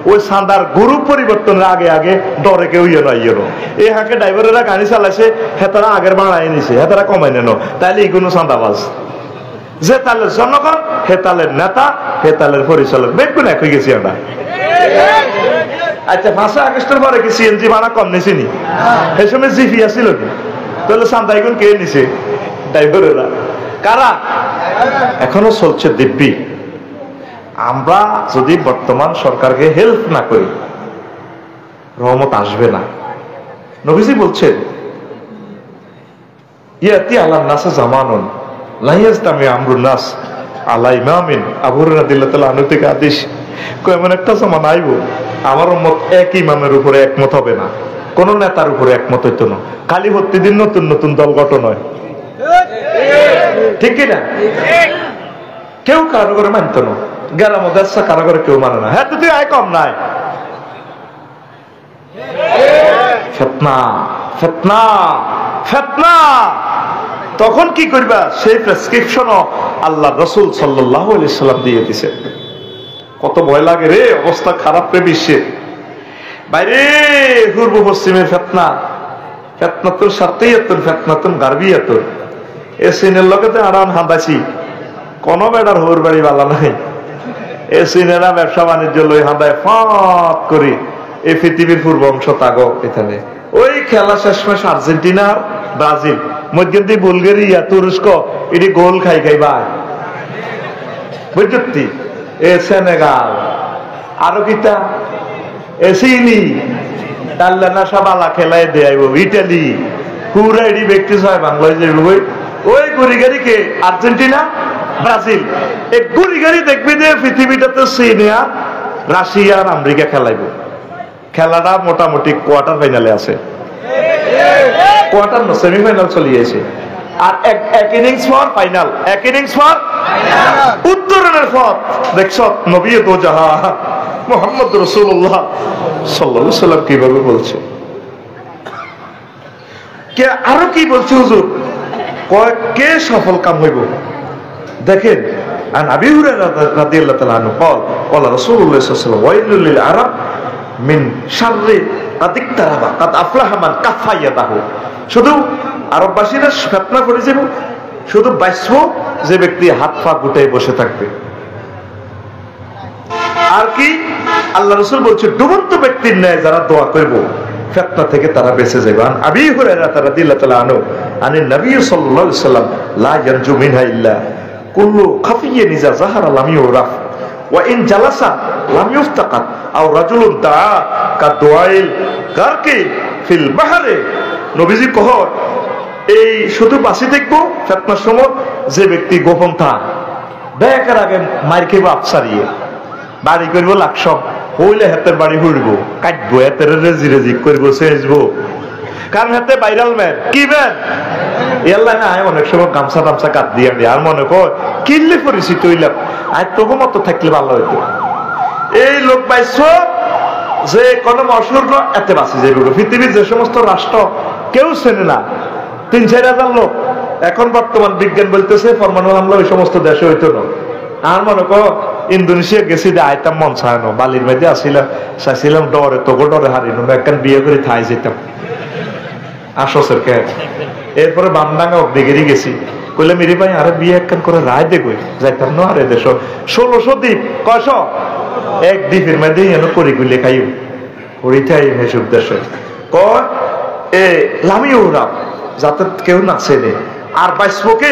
ওই চাঁদার গ্রুপ পরিবর্তনের আগে আগে ডরে কেউ ইয়ে নয় ইয়েনো। এই হাঁকে ড্রাইভারেরা গাড়ি চালাইছে, হেতারা আগের বাড়াই নিছে, হেতারা কমাই নেন। তাইলে এগুলো চাঁদাবাজ। যে তালের জনগণ, হেতালের নেতা, হেতালের পরিচালক বেগুন এক হয়ে গেছি আমরা। আচ্ছা 5 আগস্টের পরে কি সিএনজি ভাড়া কম নিছি নি? এই সময় জিপি আসিল কি? তাহলে চাঁদা এখন কে নিছে? ড্রাইভারেরা। কারা? এখনো চলছে দিব্যি। আমরা যদি বর্তমান সরকারকে হেল্প না করি রহমত আসবে না। নবীজি বলছেন ইয়াতি আলান নাস জামানুন লা ইয়াজতামি আমরুন নাস আলা ইমামিন, আবু হুরায়রা রাদিয়াল্লাহু তাআলা আনহু থেকে হাদিস, এমন একটা জামানা আইব আমার উম্মত এক ইমামের উপরে একমত হবে না, কোন নেতার উপরে একমত হইতো না, খালি প্রতিদিন নতুন নতুন দল গঠন হয়, ঠিক কিনা? কেউ কারো করে মানত না, গ্রাম দেশা কারো করে কেউ মানে না, হ্যাঁ তুই আয় কম নাই, ফিতনা ফিতনা ফিতনা। তখন কি করবা? সেই প্রেসক্রিপশন আল্লাহ রাসূল সাল্লাল্লাহু আলাইহি সাল্লাম দিয়ে দিয়েছে। কত ভয় লাগে রে, অবস্থা খারাপ রে বিশ্বে বাইরে। পূর্ব পশ্চিমের ফিতনা, ফিতনাতুল শারকিয়াতুল ফিতনাতুল গারবিয়াতুল, এ সিনের লগতে আরাম হাঁদাছি, কোন বেড়ার হোর বাড়ি বালা নাই। এ সিনেরা ব্যবসা বাণিজ্য লই হাঁদায় ফাঁপ করি এই পৃথিবীর পূর্ব অংশ তাগো এখানে। ওই খেলা শেষমেশ আর্জেন্টিনা ব্রাজিল, মধ্যে বুলগেরিয়া তুরস্ক এটি গোল খাই খাই ভাই, বুঝতি? এ সেনেগাল, আরো কিতা এ চিলি, টাল্লানা সাবালা খেলায় দেয়াইব, ইটালি পুরা এটি ব্যক্তি হয় বাংলাদেশের। ওই গুড়িগাড়ি কে আর্জেন্টিনা ব্রাজিল, এই গুড়িগাড়ি দেখবি যে পৃথিবীটাতে চীনিয়া রাশিয়া আর আমেরিকা খেলাইব। খেলাটা মোটামুটি কোয়ার্টার ফাইনালে আছে, কোয়ার্টার না সেমিফাইনাল চলিয়েছে, আর এক ইনিংস পর ফাইনাল, এক ইনিংস পর উত্তরণের পথ। দেখছ নবী দো জাহান মুহাম্মদ রাসূলুল্লাহ সাল্লাল্লাহু আলাইহি সাল্লাম কিভাবে বলছে, কে আরো কি বলছে হুজুর, কে সফল কাম হইব দেখেন। আন আবি হুরায়রা রাদিয়াল্লাহু তাআলা আনহু قال قال رسول الله صلى الله عليه وسلم ويل للعرب من شر قد اقترب قد افلح من كف يده। শুধু আরববাসীরা ফিতনা করে যাব, শুধু বাঁচবো যে ব্যক্তি হাত পা গুটাই বসে থাকবে। আর কি আল্লাহ রাসূল বলছে, ডুবন্ত ব্যক্তির ন্যায় যারা দোয়া করব ফিতনা থেকে তারা বেঁচে যাবে। আবি হুরায়রা রাদিয়াল্লাহু তাআলা আনহু আনিন নবী সাল্লাল্লাহু আলাইহি ওয়াসাল্লাম লা ইয়ানজু মিনহা ইল্লা কুল্লু খাফিয়্যিন ইযা যাহারা লাম ইউরাফ ওয়া ইন জালাসা লাম ইফতাকাত আও রাজুলুন দাআ কা দুআইল গারকি ফিল বাহরে। নবীজি কহ, এই শুধু বাঁচি দেখবো ফিতনার সময় যে ব্যক্তি গোপন থাক, বেকার আগে মার খেব আফসারিয়ে বাড়ি করবো লাকসব হইলে হাতের বাড়ি হুড়বো, কাটবো হাতের রেজি রেজি করবো, চেঁচবো, কারণ হাতে ভাইরাল ম্যান কি ম্যান এল্লাই না। অনেক সময় গামছা টামছা কাট দিয়ে আনি আর মনে কর কিনলে পরিচিত হইলাম, আর তবু মতো থাকলে ভালো হইতো। এই লোক পাইছ যে কোন মশুর এতে বাঁচি যাইব। পৃথিবীর যে সমস্ত রাষ্ট্র কেউ চেনে না, ৩-৪ হাজার লোক, এখন বর্তমান বিজ্ঞান বলতেছে পরমাণু হামলা ওই সমস্ত দেশে হইতো না। আর মনে কর ইন্দোনেশিয়া গেছি যে আইতাম মন চায় না, বালির মধ্যে আসিলাম, চাইছিলাম ডরে, তোকে ডরে হারিনো একখান বিয়ে করে থাই যেতাম আসসের কে। এরপরে বামডাঙ্গা অগ্নিগিরি গেছি, কইলে মেরি ভাই আরে বিয়ে একখান করে রায় দে কই যাইতাম না। আরে দেশ ১৬০০ দ্বীপ, কয়শ এক দ্বীপের মধ্যে এন করি গুলে খাইও করিটাই এসব দেশে কয় এ লামি ওরা যাতে কেউ না চেনে। আর বাইসবকে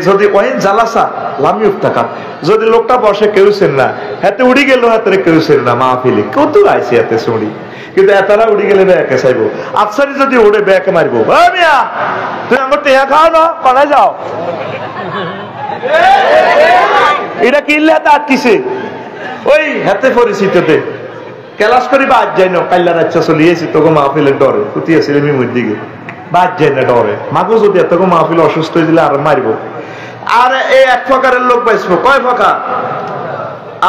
যদি ওয়াইন জালাসা লামি উফতাকা, যদি লোকটা বসে কেউ চেন না, হাতে উড়ি গেল হাতে কেউ চেন না, মাহফিলে কত আইসি হাতে শুনি, কিন্তু এতারা উড়ি গেলে ব্যাকে চাইবো, আফসারি যদি উড়ে ব্যাকে মারবো, মিয়া তুই আমার টেয়া খাও না কনে যাও, এটা কিনলে হাতে আটকিছে ওই হাতে পরিচিততে ক্লাস করি বাদ যাই না। কাল্লা রাচ্চা চলিয়েছি তোকে মাহফিলের ডরে কুতিয়েছিল মিমুর দিকে, বাদ যায় না ডরে, মাগো যদি এত মাহফিল অসুস্থ হয়ে দিলে আর মারবো। আর এই এক প্রকারের লোক পাইছো, কয় প্রকার?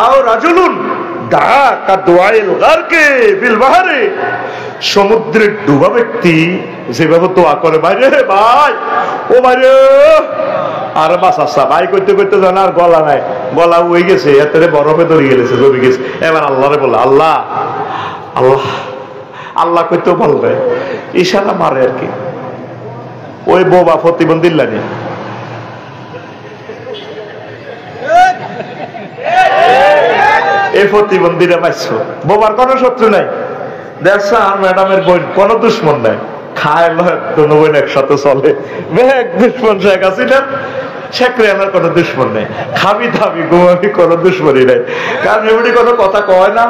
আও রাজুলুন দাআ কা দুআইল গারকে ফিল বাহরে, সমুদ্রের ডুবা ব্যক্তি যেভাবে দোয়া করে, বাইরে ভাই ও বাইরে আর বাসা ভাই করতে করতে জানা আর গলা নাই, গলা হয়ে গেছে, এত বরফে ধরে গেছে, জমে গেছে। এবার আল্লাহরে বলে আল্লাহ আল্লাহ আল্লাহ করতেও বলবে, ইশারা মারে আর কি। ওই বোবা প্রতিবন্ধী লাগে এই প্রতিবন্ধীরা পাইছো, বোবার কোনো শত্রু নাই, দেখছো আর ম্যাডামের বোন কোনো দুশ্মন নাই, খায় দোনো বোন একসাথে চলে, এক দুশ্মন শেখ হাসিনা, শেখ রেহানার কোনো দুশ্মন নেই, খাবি দাবি ঘুমাবি কোনো দুশ্মনই নাই, কারণ এমনি কোনো কথা কয় না,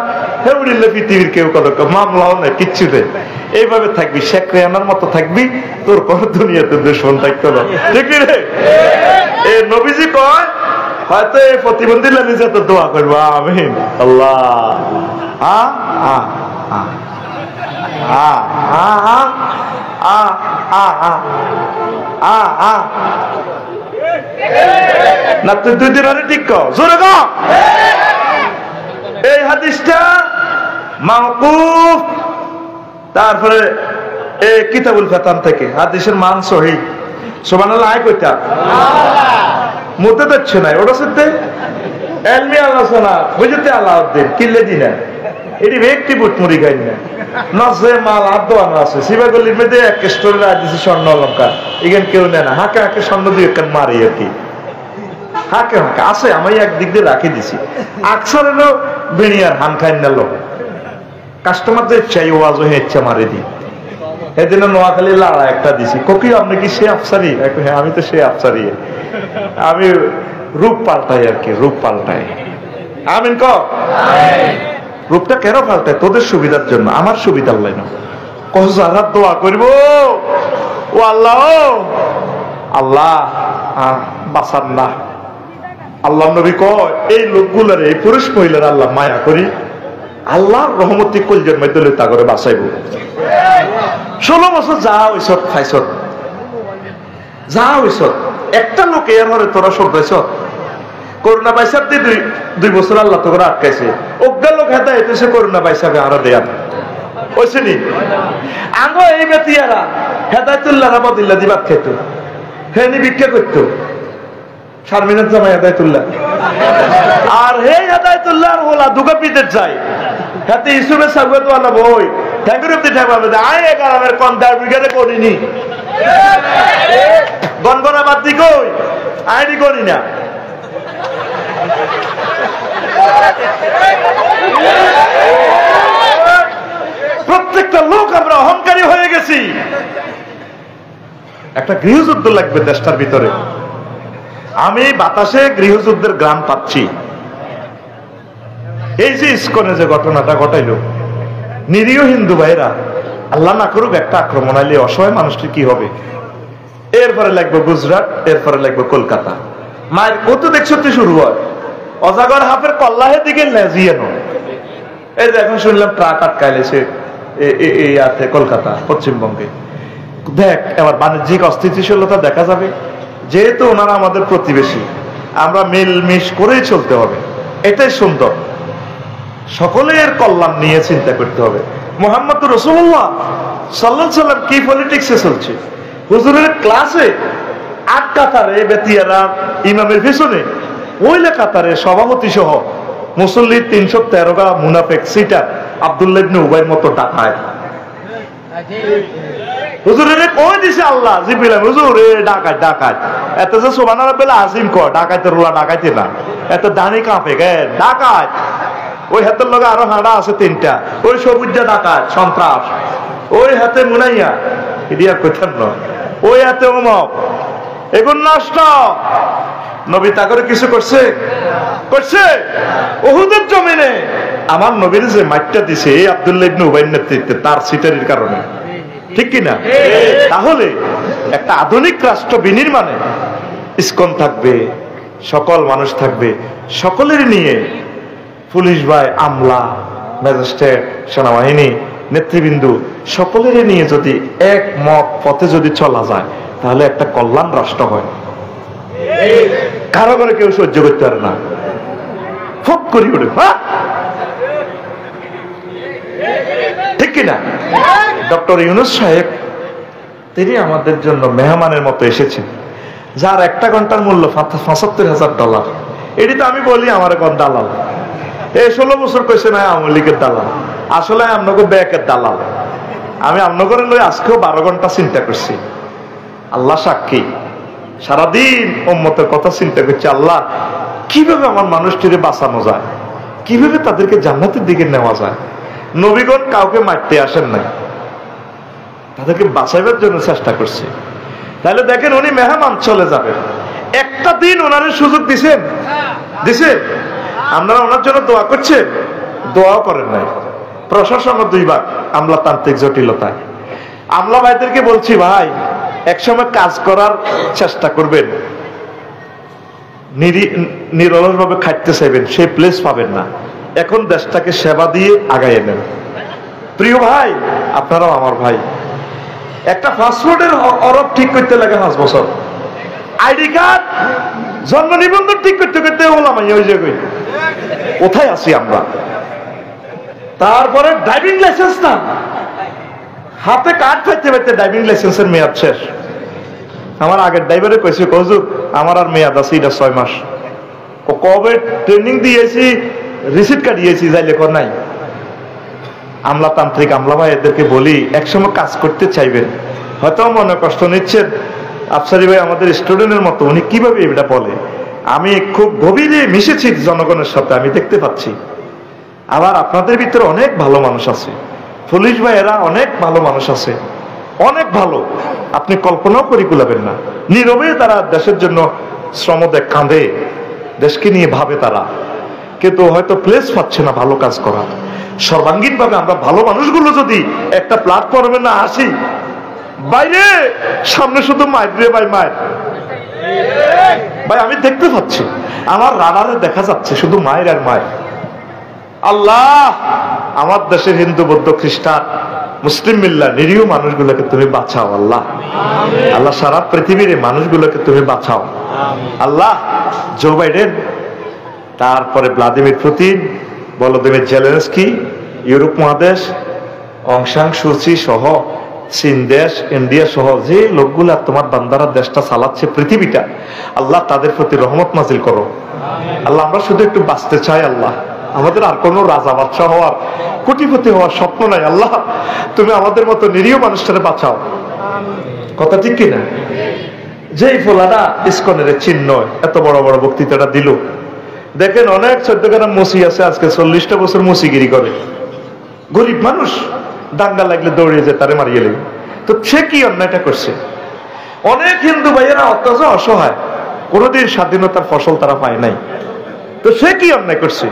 এমনিলে পৃথিবীর কেউ কোনো মামলাও নেই, কিচ্ছু নেই। এইভাবে থাকবি, শেখ রেহানার মতো থাকবি, তোর কোনো দুনিয়াতে দুশ্মন থাকতো না, ঠিক রে? এ নবীজি কয় হয়তো এই প্রতিবন্ধী নিজে তো দোয়া করবো আমিন আল্লাহ না তুই 2 দিন আরে ঠিক কর জোরে কর এই হাদিসটা মাওকুফ তারপরে এই কিতাবুল ফাতান থেকে হাদিসের মান সহিহ সুবহানাল্লাহ আয় কইতা মুতে দিচ্ছে না ওটা সত্যি এলমি আলোচনা বুঝতে আলাউদ্দিন কিল্লে দিনা এটি ব্যক্তি বুট মুড়ি খাই না নজে মাল আদোয়ানো আছে শিবাগলির মধ্যে এক স্টোরে দিছে স্বর্ণ অলঙ্কার এখানে কেউ নেয় না হাঁকে হাঁকে স্বর্ণ দিয়ে একখান মারি আর কি হাঁকে হাঁকে আছে আমি একদিক দিয়ে রাখি দিছি আকসার এলো বেনিয়ার হান খাই নিল কাস্টমারদের চাই ওয়াজ হয়ে ইচ্ছা মারি দিই সেদিন নোয়াখালী লাড়া একটা দিছি কপি আপনি কি সে আফসারি হ্যাঁ আমি তো সে আফসারি আমি রূপ পাল্টাই আর কি রূপ পাল্টাই আমিন ক রূপটা কেন পাল্টায় তোদের সুবিধার জন্য আমার সুবিধার লাইন কত দোয়া করব ও আল্লাহ আল্লাহ বাঁচান না আল্লাহ নবী কয় এই লোকগুলার এই পুরুষ মহিলার আল্লাহ মায়া করি আল্লাহর রহমতি কলজের মধ্যে তা করে বাঁচাইব 16 বছর যা হইছ খাইছ যা হইছ একটা লোক এর ঘরে তোরা সব পাইছ করোনা পয়সা দিয়ে 2 বছর আল্লাহ তোকে আটকাইছে অজ্ঞা লোক হেতা এতেছে করোনা পয়সা আরো দেয়া ওইসেনি আঙ্গো এই বেতিয়ারা হেদায়তুল্লাহ রাহমাতুল্লাহ দিবাত খেত হেনি ভিক্ষা করতো শারমিনার জামাই হেদায়তুল্লাহ আর হে হেদায়তুল্লাহ আর ওলা দুগা পিতে যায় হাতে ইসুবে সাগত ওয়ালা বই ঠাকুর দি ঠাকুর বলে আয় এ গ্রামের কন্দার বিগারে করিনি গনগনা বাদ দি কই আইডি করি না প্রত্যেকটা লোক আমরা অহংকারী হয়ে গেছি একটা গৃহযুদ্ধ লাগবে দেশটার ভিতরে আমি বাতাসে গৃহযুদ্ধের গ্রাম পাচ্ছি এই যে ইসকনে যে ঘটনাটা ঘটাইল নিরীহ হিন্দু ভাইরা আল্লাহ না করুক একটা আক্রমণ আইলে অসহায় মানুষটি কি হবে এরপরে লাগবে গুজরাট এরপরে লাগবে কলকাতা মায়ের কত দেখছো শুরু হয় অজাগর হাফের কল্লাহের দিকে লেজিয়ানো এই যে এখন শুনলাম ট্রাক আটকাইলেছে এই আছে কলকাতা পশ্চিমবঙ্গে দেখ এবার বাণিজ্যিক অস্থিতিশীলতা দেখা যাবে যেহেতু ওনারা আমাদের প্রতিবেশী আমরা মিলমিশ করেই চলতে হবে এটাই সুন্দর সকলের কল্যাণ নিয়ে চিন্তা করতে হবে মুহাম্মদ রাসূলুল্লাহ সাল্লাল্লাহু আলাইহি সাল্লাম কি পলিটিক্সে চলছে হুজুরের ক্লাসে 8 কাতারে বেতিয়ারা ইমামের পিছনে ওইলা কাতারে সভাপতি সহ মুসল্লি 313 গা মুনাফিক সিটার আব্দুল্লাহ ইবনে উবাইর মতো ডাকায় হুজুরের কই দিছে আল্লাহ জিবরিল হুজুর এ ডাকাত ডাকাত এত যে সুবহানাল্লাহ বলে আজিম কো ডাকাতের রুলা ডাকাইতে না এত দানি কাঁপে গে ডাকাত ওই হাতের লগে আরো হাঁড়া আছে 3টা ওই সবুজা ডাকাত সন্ত্রাস ওই হাতে মুনাইয়া ইডিয়া কইতেন না ওই হাতে ওমক এগুন নষ্ট নবী তা করে কিছু করছে করছে উহুদের জমিনে আমার নবীর যে মাইটটা দিছে এই আব্দুল্লাহ ইবনে উবাইর নেতৃত্বে তার সিটারির কারণে ঠিক কিনা তাহলে একটা আধুনিক রাষ্ট্র বিনির্মাণে ইসকন থাকবে সকল মানুষ থাকবে সকলের নিয়ে পুলিশ ভাই আমলা ম্যাজিস্ট্রেট সেনাবাহিনী নেতৃবৃন্দু সকলের নিয়ে যদি এক মত পথে যদি চলা যায় তাহলে একটা কল্যাণ রাষ্ট্র হয় কারো করে কেউ সহ্য করতে পারে না ফট করি ওঠে ঠিক কিনা ডক্টর ইউনূস সাহেব তিনি আমাদের জন্য মেহমানের মতো এসেছেন যার 1 ঘন্টার মূল্য $৭৫,০০০ এটি তো আমি বলি আমার এখন দালাল এই 16 বছর কইছে না আওয়ামী লীগের দালাল আসলে আপনাকে ব্যাকের দালাল আমি আপনাকে লই আজকেও 12 ঘন্টা চিন্তা করছি আল্লাহ সাক্ষী সারাদিন উম্মতের কথা চিন্তা করছি আল্লাহ কিভাবে আমার মানুষটিকে বাঁচানো যায় কিভাবে তাদেরকে জান্নাতের দিকে নেওয়া যায় নবীগণ কাউকে মারতে আসেন নাই তাদেরকে বাঁচাইবার জন্য চেষ্টা করছে তাহলে দেখেন উনি মেহমান চলে যাবেন একটা দিন ওনার সুযোগ দিছেন দিছেন আপনারা ওনার জন্য দোয়া করছেন দোয়াও করেন নাই প্রশাসন 2 ভাগ আমলাতান্ত্রিক জটিলতায় আমলা ভাইদেরকে বলছি ভাই একসময় কাজ করার চেষ্টা করবেন নিরলস ভাবে খাটতে চাইবেন, সেই প্লেস পাবেন না। এখন দেশটাকে সেবা দিয়ে আগাইয়ে নেন। প্রিয় ভাই, আপনারাও আমার ভাই। একটা পাসপোর্টের অরব ঠিক করতে লাগে 5 বছর, আইডি কার্ড জন্ম নিবন্ধন ঠিক করতে করতে হলাম ওই জায়গায় কোথায় আছি আমরা। তারপরে ড্রাইভিং লাইসেন্স না, হাতে কার্ড পাইতে পাইতে ড্রাইভিং লাইসেন্সের মেয়াদ শেষ। আমার আগের ড্রাইভারে কইছে, হুজুর আমার আর মেয়াদ আছে এটা 6 মাস। কবে ট্রেনিং দিয়েছি, রিসিট কাটিয়েছি, যাই লেখ নাই। আমলাতান্ত্রিক আমলা ভাই এদেরকে বলি, একসময় কাজ করতে চাইবেন, হয়তো মনে কষ্ট নিচ্ছেন। আফসারি ভাই আমাদের স্টুডেন্টের মতো, উনি কিভাবে এটা বলে। আমি খুব গভীরে মিশেছি জনগণের সাথে, আমি দেখতে পাচ্ছি। আবার আপনাদের ভিতরে অনেক ভালো মানুষ আছে, পুলিশ ভাইয়েরা অনেক ভালো মানুষ আছে, অনেক ভালো, আপনি কল্পনাও করে কুলাবেন না। নীরবে তারা দেশের জন্য শ্রম দেয়, কাঁদে, দেশকে নিয়ে ভাবে তারা, কিন্তু হয়তো প্লেস পাচ্ছে না ভালো কাজ করা। সর্বাঙ্গীন ভাবে আমরা ভালো মানুষগুলো যদি একটা প্ল্যাটফর্মে না আসি, বাইরে সামনে শুধু মায়ের রে ভাই, মায়ের ভাই, আমি দেখতে পাচ্ছি আমার রাডারে দেখা যাচ্ছে শুধু মায়ের আর মায়ের। আল্লাহ আমার দেশের হিন্দু বৌদ্ধ খ্রিস্টান মুসলিম মিল্লা নিরীহ মানুষগুলোকে তুমি বাঁচাও আল্লাহ। আল্লাহ সারা পৃথিবীর মানুষগুলোকে তুমি বাঁচাও আল্লাহ। জো বাইডেন, তারপরে Vladimir Putin, Volodymyr Zelensky, Europe মহাদেশ, অং সান সুচি সহ চীন দেশ, ইন্ডিয়া সহ যে লোকগুলা তোমার বান্দারা দেশটা চালাচ্ছে, পৃথিবীটা, আল্লাহ তাদের প্রতি রহমত নাজিল করো আল্লাহ। আমরা শুধু একটু বাঁচতে চাই আল্লাহ, আমাদের আর কোনো রাজা বাদশাহ হওয়ার, কোটিপতি হওয়ার স্বপ্ন নাই আল্লাহ। তুমি আমাদের মতো নিরীহ মানুষটারে বাঁচাও। কথা ঠিক কিনা? যেই ফোলাটা ইসকনের চিহ্ন এত বড় বড় বক্তৃতাটা দিল, দেখেন অনেক 14 গ্রাম মসি আছে আজকে 40টা বছর মসিগিরি করে, গরিব মানুষ, দাঙ্গা লাগলে দৌড়িয়ে যায় তারে মারিয়ে লেগে। তো সে কি অন্যায়টা করছে? অনেক হিন্দু ভাইয়েরা অত্যন্ত অসহায়, কোনোদিন স্বাধীনতার ফসল তারা পায় নাই, তো সে কি অন্যায় করছে?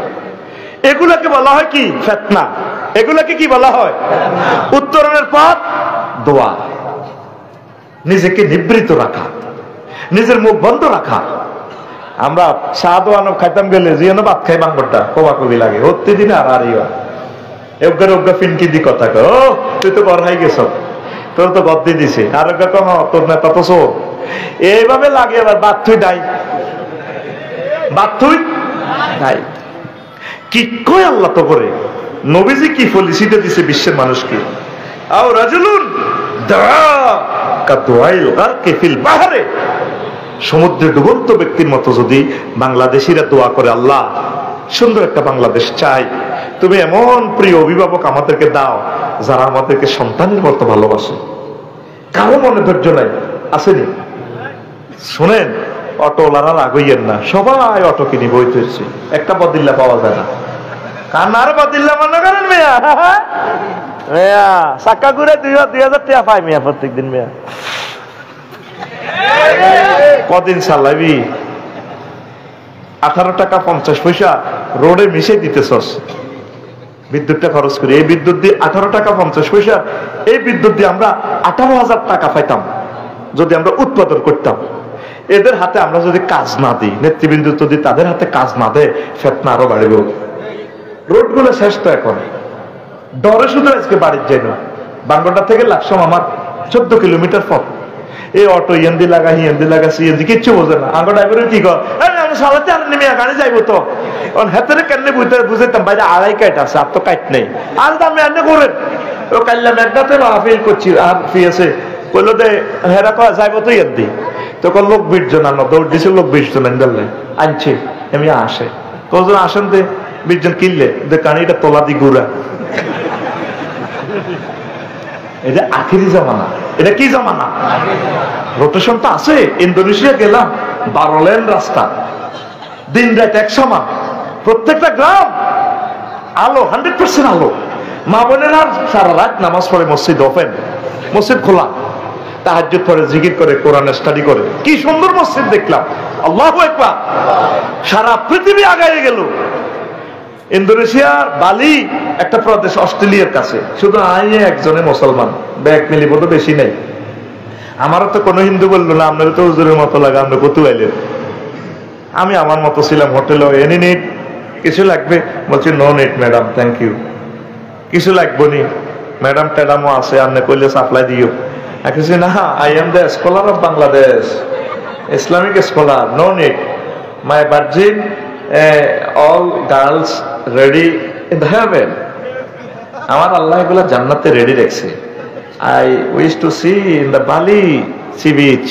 এগুলাকে বলা হয় কি? ফিতনা। এগুলাকে কি বলা হয়? উত্তরণের পথ দোয়া, নিজেকে নিবৃত রাখা, নিজের মুখ বন্ধ রাখা। আমরা সাদওয়ানো খাইতাম গেলে জিয়ানো ভাত খাই বাঙ্গরটা কবা কবি লাগে, হতে দিন আর আর এগার ওগা ফিনকি দি কথা কয়, ও তুই তো বড় হয়ে গেছ, তোর তো গদ্দি দিছে, আর ওগা কম তোর নেতা তো চোর। এইভাবে লাগে। আবার বাথুই নাই, বাথুই নাই, কি কয় আল্লাহ তো করে। নবীজি কি পলিসিটা দিছে বিশ্বের মানুষকে, আও রাজুলুন দা কা দুআইল গারকি ফিল বাহরে, সমুদ্রে ডুবন্ত ব্যক্তির মতো যদি বাংলাদেশিরা দোয়া করে, আল্লাহ সুন্দর একটা বাংলাদেশ চাই, তুমি এমন প্রিয় অভিভাবক আমাদেরকে দাও যারা আমাদেরকে সন্তানের মতো ভালোবাসে। কারো মনে ধৈর্য নাই, আসেনি? শুনেন, অটোওয়ালারা রাগ হইয়েন না, সবাই অটো কিনি বই তুলছে, একটা বদিল্লা পাওয়া যায় না। কান্নার বদিল্লা মনে করেন মেয়া, মেয়া চাক্কা ঘুরে 2000 টাকা পাই মেয়া প্রত্যেক দিন। মেয়া কদিন চালাবি? 18 টাকা 50 পয়সা রোডে মিশে দিতেছস, বিদ্যুৎটা খরচ করি। এই বিদ্যুৎ দিয়ে 18 টাকা 50 পয়সা, এই বিদ্যুৎ দিয়ে আমরা 18,000 টাকা পাইতাম যদি আমরা উৎপাদন করতাম। এদের হাতে আমরা যদি কাজ না দিই, নেতৃবৃন্দ যদি তাদের হাতে কাজ না দেয়, ফিতনা আরো বাড়বে। রোডগুলো শেষ তো এখন, ডরে শুধু আজকে বাড়ির যাই না। বাঙ্গরটা থেকে লাকসাম আমার 14 কিলোমিটার পথ। এই অটো ইয়েন্দি লাগা, হিয়েন্দি লাগা, সিএনজি কিচ্ছু বোঝে না। আঙ্গ ড্রাইভারে কি কর, আমি সালাতে আর নেমে গাড়ি যাইবো তো হেতেরে কেন বুঝাইতাম বাইরে 2.5 কাইট আছে, আর তো কাইট নেই, আর দামে আনে করেন। ও কাল্লা মেঘনাতে মাহফিল করছি, আর ফি আছে বললো দে হেরা কয় যাইবো তো ইয়েন্দি, তখন লোক 20 জন আনো, দৌড় দিছে লোক 20 জন আনছে। আমি আসে কজন আসেন দে 20 জন কিনলে দে কানিটা তোলা দি গুড়া। এটা আখেরি জামানা। এটা কি জামানা? রোটেশন তো আছে। ইন্দোনেশিয়া গেলাম, 12 লেন রাস্তা, দিন রাত এক সমান, প্রত্যেকটা গ্রাম আলো, 100% আলো। মা বোনেরা সারা রাত নামাজ পড়ে, মসজিদ ওপেন, মসজিদ খোলা, তাহাজ্জুদ পড়ে, জিকির করে, কোরআন স্টাডি করে। কি সুন্দর মসজিদ দেখলাম, আল্লাহু আকবার। সারা পৃথিবী আগায় গেল। ইন্দোনেশিয়ার বালি একটা প্রদেশ, অস্ট্রেলিয়ার কাছে, শুধু আইয়ে একজনে মুসলমান, ব্যাগ মিলিব তো বেশি নাই। আমারও তো কোনো হিন্দু বললো না, আপনার তো হুজুরের মতো লাগে, আপনি কত আইলেন। আমি আমার মতো ছিলাম হোটেলে, এনি নিট, কিছু লাগবে? বলছি no need madam, thank you. কিছু লাগবো নি? ম্যাডাম ট্যাডামও আছে, আপনি কইলে সাপ্লাই দিও। কিছু না, I am the scholar of Bangladesh, Islamic scholar, no need. My virgin all girls ready in the heaven. আমার আল্লাহ এগুলা জান্নাতে রেডি রাখছে। I wish to see in the Bali sea beach.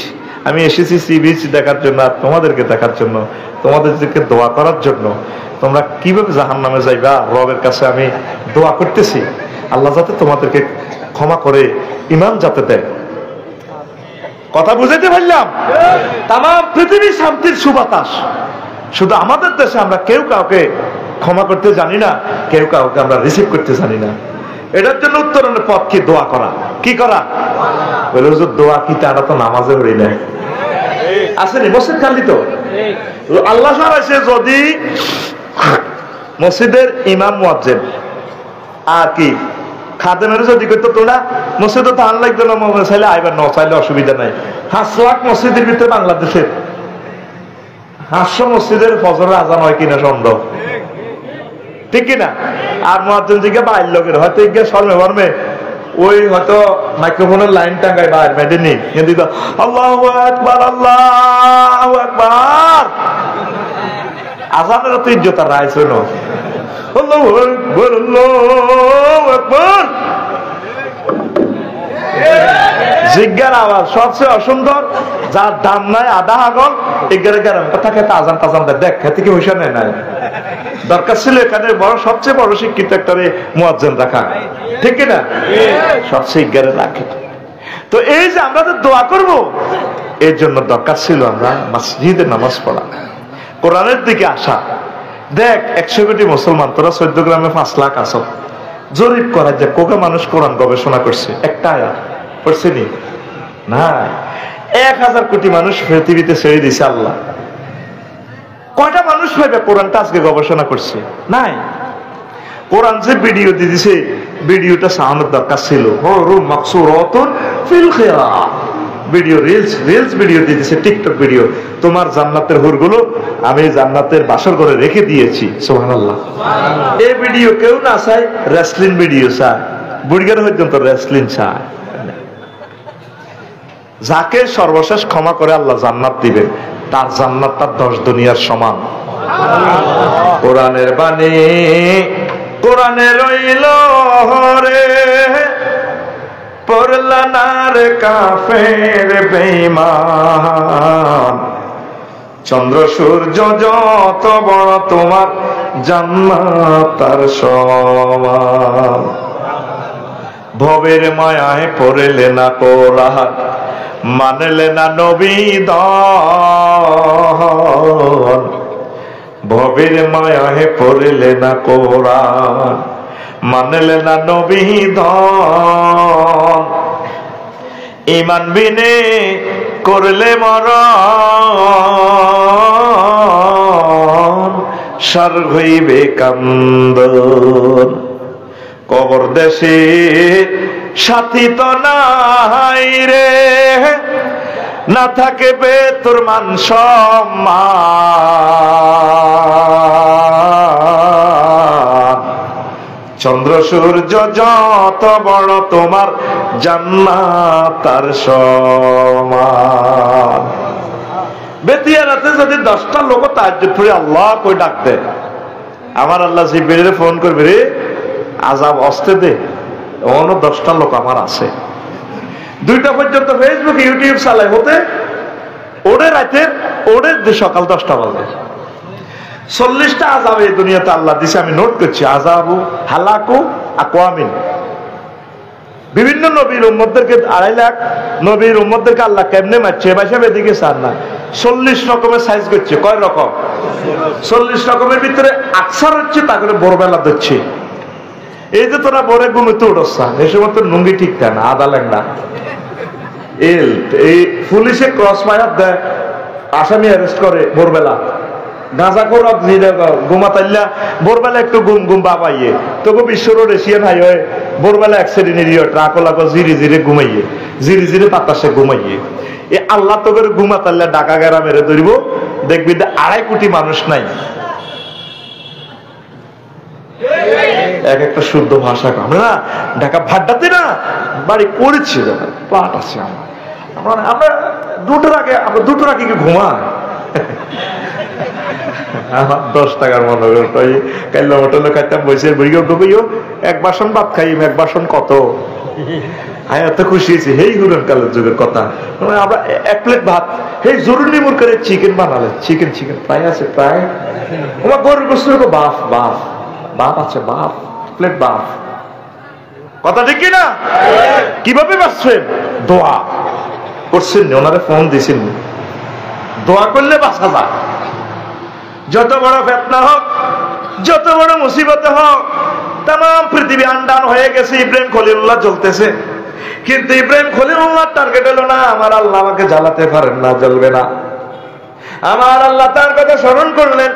আমি এসেছি সি বিচ দেখার জন্য, আর তোমাদেরকে দেখার জন্য, তোমাদেরকে দোয়া করার জন্য। তোমরা কিভাবে জাহান্নামে যাইবা, রবের কাছে আমি দোয়া করতেছি আল্লাহ যাতে তোমাদেরকে ক্ষমা করে ঈমান যাতে দেয়। কথা বুঝাইতে পারলাম? তাম পৃথিবী শান্তির সুবাতাস, শুধু আমাদের দেশে আমরা কেউ কাউকে ক্ষমা করতে জানি না, কেউ কাউকে আমরা রিসিভ করতে জানি না। এটার জন্য উত্তরণের পথ কি? দোয়া করা। কি করা? বলে হুজুর দোয়া কি? তারা তো নামাজে হই না, আসেনি মসজিদ খালি তো। আল্লাহ সারাইছে যদি মসজিদের ইমাম মুয়াজ্জিন আর কি খাদেমের যদি কইতো তোরা মসজিদে তো আন লাগবে না, চাইলে আইবার না, চাইলে অসুবিধা নাই। 5 লাখ মসজিদের ভিতরে বাংলাদেশের 500 মসজিদের ফজরের আজান হয় কিনা সন্দেহ, ঠিক কিনা? আর মুয়াজ্জিন দিকে বাইর লোকের হয়তো ইগে শর্মে বর্মে ওই হয়তো মাইক্রোফোনের লাইন টাঙ্গায় বাইর মেডেনি কিন্তু আল্লাহু আকবার আল্লাহু আকবার। আজানের তো ইজ্জত আর রাইছে না। আল্লাহু আকবার আল্লাহু আকবার জিজ্ঞার আওয়াজ সবচেয়ে অসুন্দর, যার দাম নাই আধা আগল এগারে গেলাম কথা খেতে আজান টাজান দেখ খেতে কি হইসা নেই নাই। দরকার ছিল এখানে বড় সবচেয়ে বড় শিক্ষিত একটা মুয়াজ্জিন রাখা, ঠিক কিনা? সবচেয়ে এগারে রাখে। তো এই যে আমরা তো দোয়া করব, এর জন্য দরকার ছিল আমরা মসজিদে নামাজ পড়া, কোরআনের দিকে আসা। দেখ 100 কোটি মুসলমান, তোরা 14 গ্রামে 5 লাখ আছো। জরিপ করা যে কোকা মানুষ কোরআন গবেষণা করছে, একটা আয়াত পড়ছে নি? না, 1000 কোটি মানুষ পৃথিবীতে ছেড়ে দিছে আল্লাহ। কয়টা মানুষ ভাবে কোরআনটা আজকে গবেষণা করছে? নাই। কোরআন যে ভিডিও দিয়ে দিছে, ভিডিওটা সাহানোর দরকার ছিল। ভিডিও রিলস ভিডিও দিয়ে দিছে, টিকটক ভিডিও। তোমার জান্নাতের হুরগুলো আমি জান্নাতের বাসর করে রেখে দিয়েছি। সুবহানাল্লাহ। এই ভিডিও কেউ না চায়, রেসলিন ভিডিও চায়, বুড়িগার পর্যন্ত রেসলিন চায়। যাকে সর্বশেষ ক্ষমা করে আল্লাহ জান্নাত দিবে, তার জান্নাতটা 10 দুনিয়ার সমান। কোরআনের বাণী কোরআনে রইল রে, পড়লা না রে কাফের বেঈমান। চন্দ্র সূর্য যত বড় তোমার জান্নাত তার সমান। ভবের মায়ায় পড়লে না কোরআন, মানলে না নবীদন। ভবের মায়ায় পড়লে না কোরআন, মানলে না নবীদন। ঈমান বিনে করলে মরণ, স্বর্গ হইবে কান্দন। কবর দেশে সাথী তো নাই রে, না থাকে তোর মান সম্মান। চন্দ্র সূর্য যত বড় তোমার জান্নাত তার সমান। বেতিয়ারাতে যদি 10টা লোক তাহাজ্জুদ পড়ে আল্লাহ কই ডাক দেয়, আমার আল্লাহ জিবরিলে ফোন করবে, রে আযাব আসতে দে, অন্য 10টা লোক আমার আছে। 2টা পর্যন্ত ফেসবুক ইউটিউব চালায় হতে, ওরে রাতের ওরে সকাল 10টা বাজে। 40টা আযাব এই দুনিয়াতে আল্লাহ দিছে, আমি নোট করছি। আযাবু হালাকু আকওয়ামিন, বিভিন্ন নবীর উম্মতদেরকে 2.5 লাখ নবীর উম্মতদেরকে আল্লাহ কেমনে মারছে, এবার এদিকে চান না। 40 রকমের সাইজ করছে। কয় রকম? 40 রকমের ভিতরে আকসার হচ্ছে তা করে ভোরবেলা দিচ্ছে। এই যে তোরা ভোরে ঘুমিতে উঠছা, এই সময় তো লুঙ্গি ঠিক থাকে না, আদা লেঙ্গা এই পুলিশে ক্রস ফায়ার দেয়, আসামি অ্যারেস্ট করে ভোরবেলা। গাঁজা করে ঘুমাতাইলা ভোরবেলা একটু ঘুম ঘুম বাবাইয়ে, তোকে বিশ্ব রোড এশিয়ান হাইওয়ে ভোরবেলা অ্যাক্সিডেন্ট এরিয়া ট্রাক লাগো জিরি জিরে ঘুমাইয়ে, জিরি জিরে বাতাসে ঘুমাইয়ে। এ আল্লাহ তোকে ঘুমাতাইলা ডাকা গেরা মেরে ধরিব, দেখবি 2.5 কোটি মানুষ নাই এক একটা শুদ্ধ ভাষা। আমরা না ঢাকা ভাড্ডাতে না বাড়ি করেছি, প্লাট আছে আমার, আমরা 2টার আগে কি ঘুমায়? আমার 10 টাকার মনে করি কাইল হোটেলে খাইতাম, বসে বইও ডুবিও 1 বাসন ভাত খাই, 1 বাসন কত আমি এত খুশি হয়েছি। হেই হুরন কালের যুগের কথা, আমরা 1 প্লেট ভাত, হেই জরুরি মুর করে চিকেন বানালে, চিকেন প্রায় আছে, প্রায় আমার গরুর গোস্ত বাপ আছে, বাপ প্লেট বাপ, কথা ঠিক না? কিভাবে বাঁচছেন? দোয়া করছেন, ওনারে ফোন দিছেন, দোয়া করলে বাঁচা যায়। যত বড় ফিতনা হোক, যত বড় মুসিবত হোক, তাম পৃথিবী আন্ডান হয়ে গেছে, ইব্রাহিম খলিলুল্লাহ জ্বলতেছে, কিন্তু ইব্রাহিম খলিলুল্লাহ টার্গেট হলো না আমার আল্লাহ আমাকে জ্বালাতে পারেন না, জ্বলবে না। আমার আল্লাহ তার কথা স্মরণ করলেন,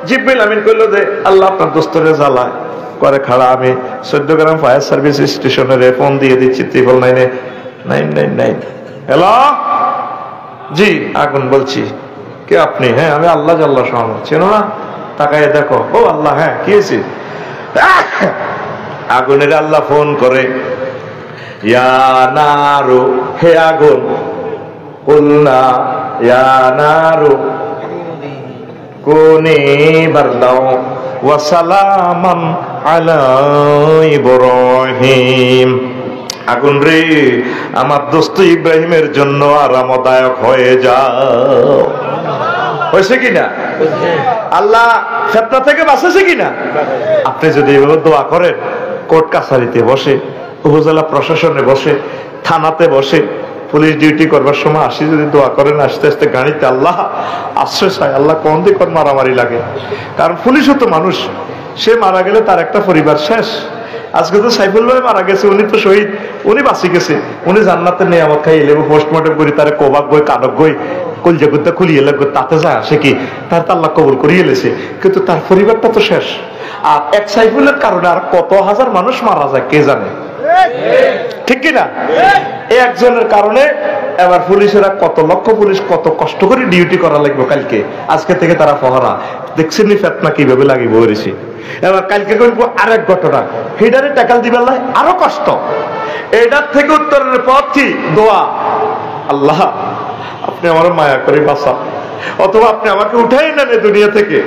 জিব্রিল আমিন কইল যে আল্লাহ আপনার দোস্তরে জ্বালায় করে খাড়া, আমি 14 গ্রাম ফায়ার সার্ভিস স্টেশনে ফোন দিয়ে দিচ্ছি, 999। হ্যালো, জি আগুন বলছি, কে আপনি? হ্যাঁ আমি আল্লাহ জাল্লা শাহ, চেনো না? তাকায় দেখো, ও আল্লাহ, হ্যাঁ কি হয়েছে? আগুনের আল্লাহ ফোন করে, ইয়া নারু, হে আগুন, কুলনা ইয়া নারু কুনি বারদাও ওয়া সালামান আলা ইব্রাহিম। আগুন রে, আমার দোস্ত ইব্রাহিমের জন্য আরামদায়ক হয়ে যাও। হয়েছে কিনা? আল্লাহ ফিতনা থেকে বাঁচাছে কিনা? আপনি যদি এভাবে দোয়া করেন, কোর্ট কাছারিতে বসে, উপজেলা প্রশাসনে বসে, থানাতে বসে, পুলিশ ডিউটি করবার সময় আসি যদি দোয়া করেন, আস্তে আস্তে গাড়িতে আল্লাহ আশ্রয় চায়, আল্লাহ কোন দিক মারামারি লাগে। কারণ পুলিশও তো মানুষ, সে মারা গেলে তার একটা পরিবার শেষ। আজকে তো সাইফুল ভাই মারা গেছে, উনি তো শহীদ, উনি বাঁচি গেছে, উনি জান্নাতের নিয়ামত খাইয়ে লেবো, পোস্টমর্টম করি তার কোবাক গই, কানক গই, কলজা গুদ্দা খুলিয়ে লাগবে, তাতে যায় আসে কি, তার তো আল্লাহ কবুল করিয়ে লেছে, কিন্তু তার পরিবারটা তো শেষ। আর এক সাইফুলের কারণে আর কত হাজার মানুষ মারা যায় কে জানে, ঠিক কিনা? এই একজনের কারণে এবার পুলিশেরা কত লক্ষ পুলিশ কত কষ্ট করে ডিউটি করা লাগবে কালকে, আজকে থেকে তারা পহরা দেখছেন নি ফিতনা কিভাবে লাগিব হয়েছে। এবার কালকে করবো আরেক ঘটনা, হিডারে ট্যাকল দিবেন আরো কষ্ট। এটার থেকে উত্তরের পথ কি? দোয়া, আল্লাহ আপনি আমার মায়া করে বাঁচান, অথবা আপনি আমাকে উঠাই নেন দুনিয়া থেকে।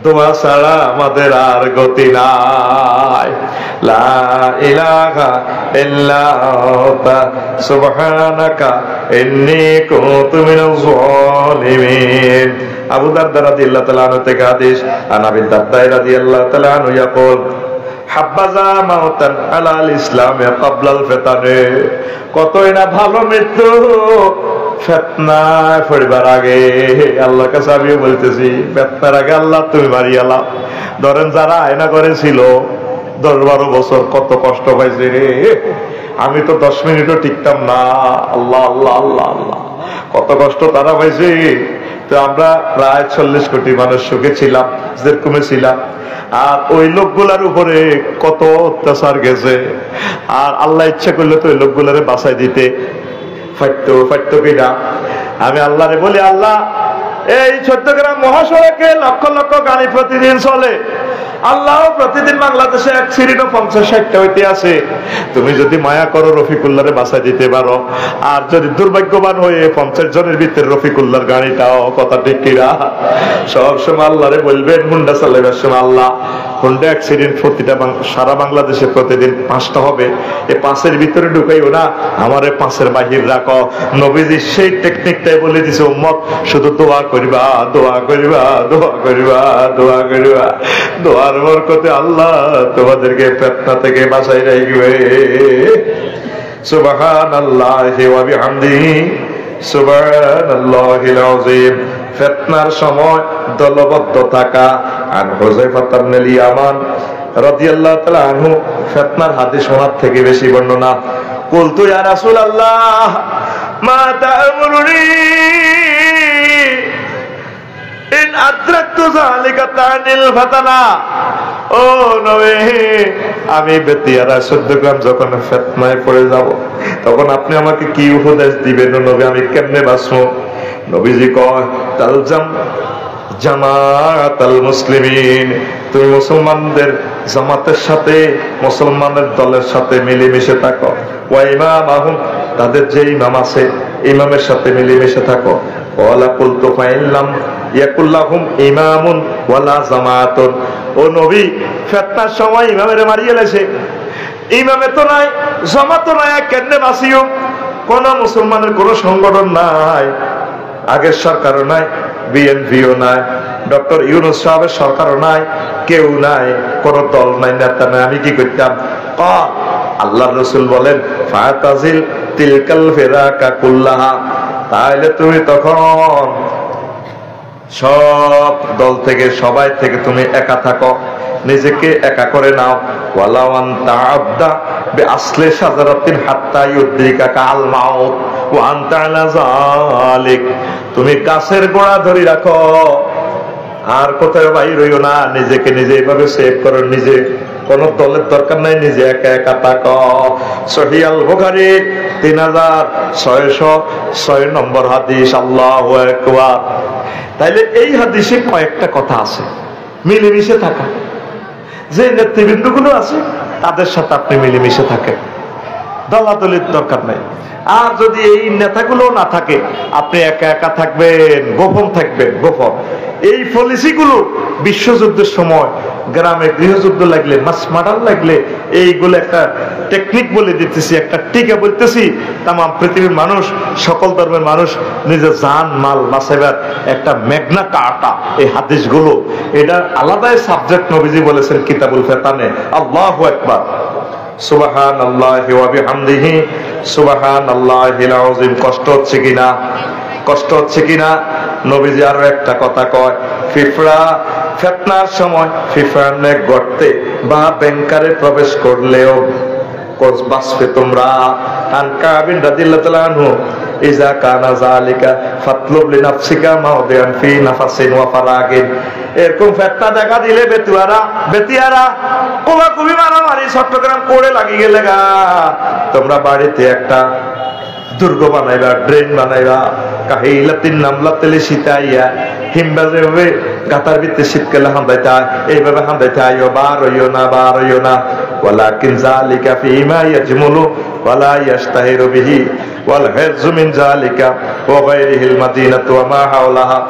দোয়া ছাড়া আমাদের আর গতি নাই। লা ইলাহা ইল্লাল্লাহ সুবহানাকা ইন্নী কুনতু মিনাজ জালিমিন। আবু দারদা রাদিয়াল্লাহু তাআলা আনহু থেকে হাদিস, আবি দারদা রাদিয়াল্লাহু তাআলা আনহু ইয়াকুল হাব্বাজা মাউতান আলাল ইসলামে ক্বাবলাল ফিতানে। কতই না ভালো মৃত্যু ফিতনায় পড়বার আগে। আল্লাহর কাছে আমিও বলতেছি, ফিতনার আগে আল্লাহ তুমি মারিয়ালা। ধরেন যারা আয়না করেছিল 10-12 বছর কত কষ্ট পাইছে রে, আমি তো 10 মিনিটও টিকতাম না। আল্লাহ আল্লাহ আল্লাহ আল্লাহ, কত কষ্ট তারা পাইছে। তো আমরা প্রায় 40 কোটি মানুষ সুখে ছিলাম, যেরকমে ছিলাম, আর ওই লোকগুলার উপরে কত অত্যাচার গেছে। আর আল্লাহ ইচ্ছা করলে তো ওই লোকগুলারে বাঁচাই দিতে পারতো কিনা। আমি আল্লাহরে বলি, আল্লাহ এই 14 গ্রাম মহাসড়কে লক্ষ লক্ষ গাড়ি প্রতিদিন চলে, আল্লাহ প্রতিদিন বাংলাদেশে অ্যাক্সিডেন্ট 50-60টা হইতে আছে। তুমি যদি মায়া করো রফিকুল্লাহরে বাঁচাই দিতে পারো, আর যদি দুর্ভাগ্যবান হয়ে 50 জনের ভিতরে রফিকুল্লাহর গাড়িটাও, কথা ঠিক কিনা? সবসময় আল্লাহরে বলবেন, হুন্ডা চালাবার সময় আল্লাহ হুন্ডা অ্যাক্সিডেন্ট প্রতিটা সারা বাংলাদেশে প্রতিদিন 5টা হবে, এই 5-এর ভিতরে ঢুকাইও না, আমারে 5-এর বাহির রাখো। নবীজি সেই টেকনিকটাই বলে দিছে, উম্মত শুধু দোয়া করিবা, দোয়া করিবা, দোয়া করিবা, দোয়া করিবা। দোয়ার বরকতে আল্লাহ তোমাদেরকে ফিতনা থেকে বাঁচাই রাখবে। সুবহানাল্লাহি ওয়া বিহামদিহি সুবহানাল্লাহিল আযীম। ফিতনার সময় দলবদ্ধ থাকা। আন হুযায়ফা ইবনুল ইয়ামান রাদিয়াল্লাহু তাআলা আনহু ফিতনার হাদিস শোনার থেকে বেশি বর্ণনা। কুলতু ইয়া রাসূলুল্লাহ মা তা'মুরুনি ইন আদরাকতু যালিকা তানিল ফাতানা। ও নবী, আমি বেতিয়ারা 14 গ্রাম যখন ফিতনায় পড়ে যাব, তখন আপনি আমাকে কি উপদেশ দিবেন নবী? আমি কেমনে বাঁচবো? নবীজি কয় তালজাম জামাতাল মুসলিমিন, তুমি মুসলমানদের জামাতের সাথে, মুসলমানের দলের সাথে মিলেমিশে থাকো। ওয়া ইমামাহুম, তাদের যে ইমাম আছে ইমামের সাথে মিলেমিশে থাকো। ওয়ালা কুলতু ফাইল্লাম ইয়াকুল্লাহুম ইমামুন ওয়ালা জামাতুন, ও নবী ফিতনার সময় ইমামের মারিয়ে লেছে, ইমামে তো নাই, জামাতও নাই, কেমনে বাঁচিও? কোন মুসলমানের কোন সংগঠন নাই, আগের সরকারও নাই, বিএনপিও নাই, ডক্টর ইউনূস সাহেবের সরকারও নাই, কেউ নাই, কোন দল নাই, নেতা নাই। আমি কি করতাম? আল্লাহর রাসূল বলেন ফাতাজিল তিলকাল ফিরাকা কুল্লাহা, তাহলে তুমি তখন সব দল থেকে, সবাই থেকে তুমি একা থাকো, নিজেকে একা করে নাও। ওয়ালাউ আনতা আবদা বিআসলি শাজারাতিন হাত্তা ইউদ্রিকাকা আল মাউত ওয়া আনতা আলা যালিক, তুমি গাছের গোড়া ধরে রাখো, আর কোথাও বাইর হইও না, নিজেকে নিজে এইভাবে সেভ করো, নিজে কোন দলের দরকার নাই, নিজে একা একা থাকো। সহিহ আল বুখারী 3606 নম্বর হাদিস। আল্লাহু আকবার। তাইলে এই হাদিসে কয়েকটা কথা আছে, মিলেমিশে থাকা। যে নেতৃবৃন্দ গুলো আছে তাদের সাথে আপনি মিলেমিশে থাকেন, দলাদলির দরকার নাই। আর যদি এই নেতাগুলো না থাকে, আপনি একা একা থাকবেন, গোপন থাকবেন, গোপন। এই পলিসিগুলো বিশ্বযুদ্ধের সময়, গ্রামে গৃহযুদ্ধ লাগলে, মাস মার্ডার লাগলে, এইগুলো একটা টেকনিক বলে দিতেছি, একটা টিকা বলতেছি। তাম পৃথিবীর মানুষ, সকল ধর্মের মানুষ নিজের জান মাল বাঁচাবার একটা মেঘনা কাটা এই হাদিসগুলো, এটা আলাদাই সাবজেক্ট। নবীজি বলেছেন কিতাবুল ফিতানে। আল্লাহু আকবার। সুবহানাল্লাহি ওয়া বিহামদিহি সুবহানাল্লাহিল আযীম। কষ্ট হচ্ছে কিনা? কষ্ট হচ্ছে কিনা? নবীজি আরো একটা কথা কয়, ফিতনার সময় ফিফরানের গর্তে বা ব্যাংকারে প্রবেশ করলেও বাঁচবে তোমরা। আন কাবিন রাদিয়াল্লাহু তাআলা আনহু ইজা কানা যালিকা ফাতলুব লিনাফসিকা মাওদিআন ফি নাফাসিন ওয়া ফারাগিন, এরকম ফিতনা দেখা দিলে বেতিয়ারা কোবাকুবি মারামারি চট্টগ্রাম করে লাগি গেলে গা, তোমরা বাড়িতে একটা দুর্গ বানাইবা, ড্রেন বানাইবা, কাহিলাতিন নামলাতেলে শীতাইয়া হিমবাজে ভাবে গাতার ভিতরে শীতকালে হান্দাইতে, এইভাবে হান্দাইতে আইও, বার হইও না, বার হইও না। ওয়ালাকিন যালিকা ফীমা ইয়াজমুলু ওয়ালা ইয়াশতাহিরু বিহি ওয়াল হিরজু মিন যালিকা ওয়া গায়রিহিল মাদিনাতু ওয়া মা হাওলাহা।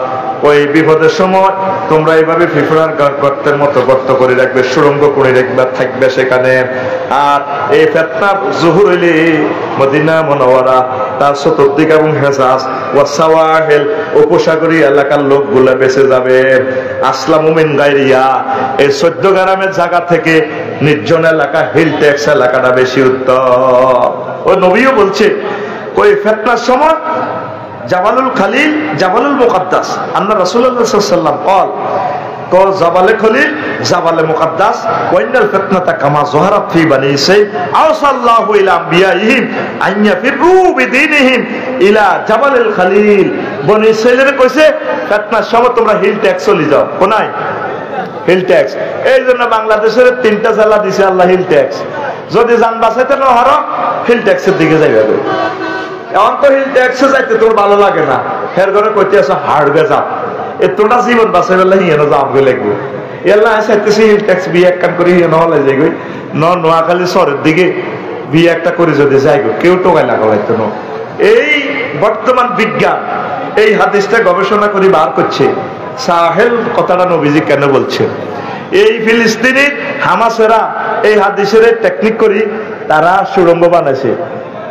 ওই বিপদের সময় তোমরা এইভাবে ফিফরার গর্তের মতো গর্ত করে রাখবে, সুড়ঙ্গ করে রাখবে, থাকবে সেখানে। আর এই ফিতনার জুহুর হইলে মদিনা মুনাওয়ারা, তার চতুর্দিক এবং হেজাজ ওয়া সাওয়াহিল, উপসাগরীয় এলাকার লোকগুলা বেঁচে যাবে। আসলামু মিন গায়রিয়া, এই 14 গ্রামের জায়গা থেকে নির্জন এলাকা, হিল ট্যাক্স এলাকাটা বেশি উত্তম। ওই নবীও বলছে ওই ফিতনার সময় জাবালুল খালিল, জাবালুল মুকাদ্দাস, আন্না রাসূলুল্লাহ সাল্লাল্লাহু আলাইহি ওয়াসাল্লাম قال তো জাবালে খলিল, জাবালে মুকাদ্দাস, ওয়াইনাল ফিতনাতা কামা যহারাত ফি বানি ইসরাঈল আওসাল্লাহু ইলা আমবিয়াইহিম আন ইয়াফিরু বিদীনিহিম ইলা জাবালিল খালিল। বনি ইসরাঈলের কইছে ফিতনার সময় তোমরা হিল ট্যাক্স চলে যাও, কোনায় হিল ট্যাক্স। এই জন্য বাংলাদেশের 3টা জেলা দিছে আল্লাহ হিল ট্যাক্স। যদি জান বাঁচাইতে না হারো, হিল ট্যাক্সের দিকে যাইবে। এখন তো হিল ট্যাক্সে যাইতে তোর ভালো লাগে না, হের ঘরে কইতে আসো হাড়বে যা, এতটা জীবন বাঁচাই বললে হিয়ানো যাবগে লাগবে। এল্লা চাইতেছি হিল ট্যাক্স বিয়ে এক কান করে হিয়ানো হলে যাই গই, নোয়াখালী শহরের দিকে বিয়ে একটা করে যদি যাই গো, কেউ টোকাই লাগা লাগতো না। এই বর্তমান বিজ্ঞান এই হাদিসটা গবেষণা করে বার করছে, সাহেল কথাটা নবীজি কেন বলছে। এই ফিলিস্তিনি হামাসেরা এই হাদিসের টেকনিক করি তারা সুড়ঙ্গ বানাইছে,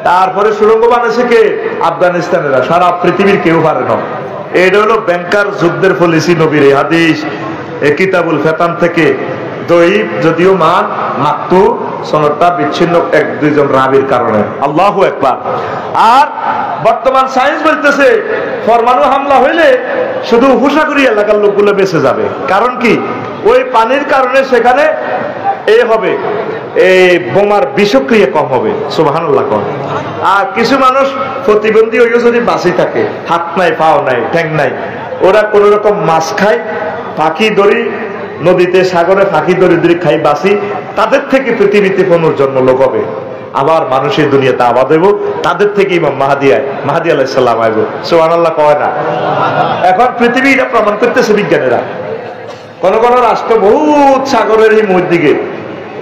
তারপরে সুড়ঙ্গ বানাইছে কে? আফগানিস্তানেরা, সারা পৃথিবীর কেউ পারে না। এটা হলো ব্যাংকার যুদ্ধের পলিসি নবীর এই হাদিস কিতাবুল ফিতান থেকে। দইব যদিও মাত্র সনদটা বিচ্ছিন্ন 1-2 জন রাবির কারণে। আল্লাহু আকবার। আর বর্তমান সায়েন্স বলতেছে পরমাণু হামলা হইলে শুধু হুসাগুড়ি এলাকার লোকগুলো বেঁচে যাবে। কারণ কি? ওই পানির কারণে সেখানে হবে এই বোমার বিষক্রিয়া কম হবে। সুবহানাল্লাহ। কম। আর কিছু মানুষ প্রতিবন্ধী হইও যদি বাঁচি থাকে, হাত নাই, পাও নাই, ঠ্যাং নাই, ওরা কোন রকম মাছ খায়, পাখি ধরি, নদীতে সাগরে পাখি ধরি খাই বাঁচি, তাদের থেকে পৃথিবীতে পুনর্জন্ম লোক হবে। আবার মানুষের দুনিয়াতে আবাদ হইব, তাদের থেকে ইমাম মাহাদি আলাইহিস সালাম আইব। সুবহানাল্লাহ কয় না? এখন পৃথিবী এটা প্রমাণ করতেছে বিজ্ঞানীরা। কোন কোন রাষ্ট্র বহুত সাগরের এই মধ্যদিকে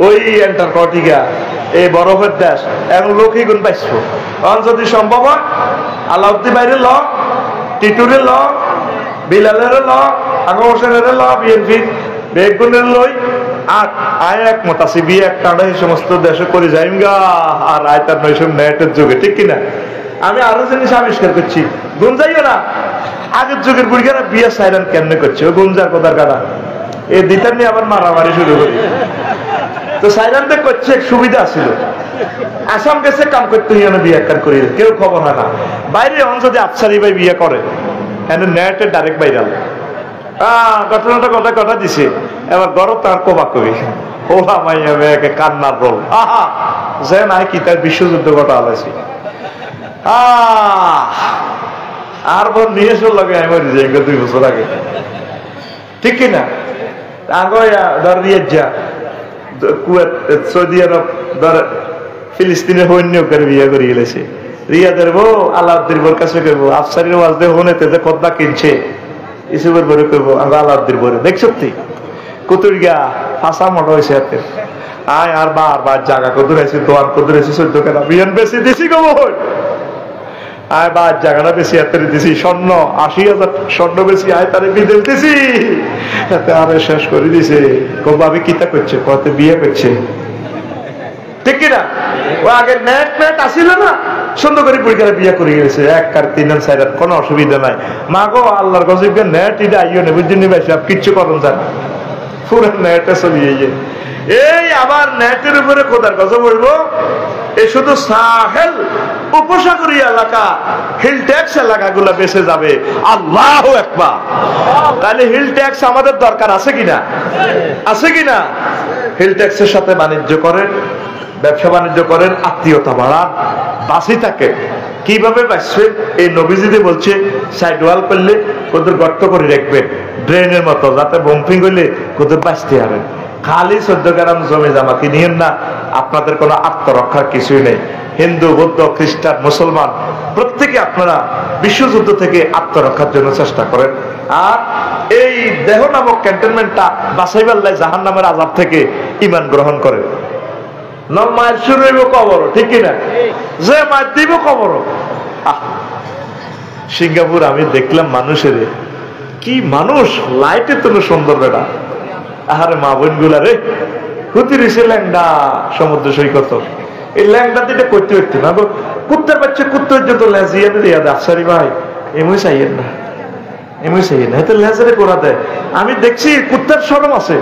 ওই অ্যান্টার্কটিকা এই বরফের দেশ এখন লোকই গুণ পাইছো। কারণ যদি সম্ভব হয় আলাউদ্দিন বাইরে ল, টিটুরের ল, বিলালের ল, আগা হোসেনের ল, বিএনপি বেগুনের লই আর আয় একমত আছে বিয়ে একটা এই সমস্ত দেশে করে যাইম গা। আর আয় তার নয় সব নেটের যুগে, ঠিক কিনা? আমি আরো জিনিস আবিষ্কার করছি, গুঞ্জাইও না। আগের যুগের বুড়িগারা বিয়ে সাইলেন কেমনে করছে, ও গুঞ্জার কোথার কাটা এই দিতার নিয়ে আবার মারামারি শুরু করি। তো সাইলেন্টে করছে সুবিধা ছিল, আসাম গেছে কাম করতে বিয়ে একখান করি, কেউ খবর হয় না। বাইরে এখন যদি আফসারি ভাই বিয়ে করে নেটে ডাইরেক্ট ভাইরাল। ঘটনাটা কথা দিছে, এবার গরম তার কবা কবি ও মাইয়া মেয়েকে কান্নার রোল। আহা যে নাই কি তার বিশ্বযুদ্ধ ঘটা হয়েছে। আর বোন নিয়ে এসে লাগে আমি 2 বছর আগে, ঠিক কিনা? আগে ধর রিয়াদ যা কুয়েত, সৌদি আরব, ধর ফিলিস্তিনের সৈন্য করে বিয়ে করে গেলেছে। রিয়াদের বউ আলাউদ্দিন বোর কাছে করবো, আফসারির ওয়াজ দিয়ে হনেতে যে খদ্দা কিনছে ইসুবের বরে করবো আলাউদ্দিন বরে। দেখছ তুই কুতুর গা ফাঁসা মোটা হয়েছে হাতে। আয় আর বার জায়গা কদুর আছে, দোয়ার কদুর আছে, 14 কেনা বিয়ান বেশি দিছি গো বোন। আয় বার জায়গাটা বেশি হাতে দিছি, স্বর্ণ 80,000 স্বর্ণ বেশি আয় তারে বিদেশ দিছি, এতে আরে শেষ করে দিছে। ভাবি কিতা করছে, কত বিয়ে করছে, ঠিক কিনা? ও আগে নেট আসিল না, সুন্দর করে পরীক্ষায় বিয়ে করে গেছে, 1 আর 3 আর 4 কোনো অসুবিধা নাই। মা গো আল্লাহর গজব নেট এটা আইও না, বুঝলি ভাই সব কিচ্ছু করুন জান পুরো নেটে চলিয়ে যায়। এই আবার নেটের উপরে খোদার গজব বলব। এই শুধু সাহেল উপসাগরীয় এলাকা, হিল ট্যাক্স এলাকাগুলো বেঁচে যাবে। আল্লাহু আকবার। তাহলে হিল ট্যাক্স আমাদের দরকার আছে কিনা? আছে কিনা? হিল ট্যাক্সের সাথে বাণিজ্য করেন, ব্যবসা বাণিজ্য করেন, আত্মীয়তা বাড়ান, বাঁচি থাকে। কিভাবে বাঁচবেন? এই নবীজিতে বলছে সাইড ওয়াল করলে ওদের গর্ত করে রাখবেন ড্রেনের মতো, যাতে বম্পিং হইলে ওদের বাঁচতে পারেন। খালি 14 গ্রাম জমি জামা কিনিয়েন না, আপনাদের কোনো আত্মরক্ষার কিছুই নেই। হিন্দু, বৌদ্ধ, খ্রিস্টান, মুসলমান প্রত্যেকে আপনারা বিশ্বযুদ্ধ থেকে আত্মরক্ষার জন্য চেষ্টা করেন। আর এই দেহ নামক ক্যান্টনমেন্টটা বাছাইবাল্লায় জাহান নামের আযাব থেকে ঈমান গ্রহণ করেন। মায়ের শুরু হইব কবর, ঠিক কিনা? যে মায়ের দিব কবর। সিঙ্গাপুর আমি দেখলাম মানুষের কি মানুষ, লাইটের তো সুন্দর বেটা। আহারে মা বোন গুলা রে হুতি রেছে ল্যাংডা সমুদ্র সৈকত, এই ল্যাংডা দিতে করতে হইতে না গো। কুত্তার বাচ্চা কুত্তা তো লেজিয়া দিয়া আফসারি ভাই এমনি চাইয়েন না, এমনি চাইয়েন না, এতে লেজারে করা দেয়। আমি দেখছি কুত্তার শরম আছে।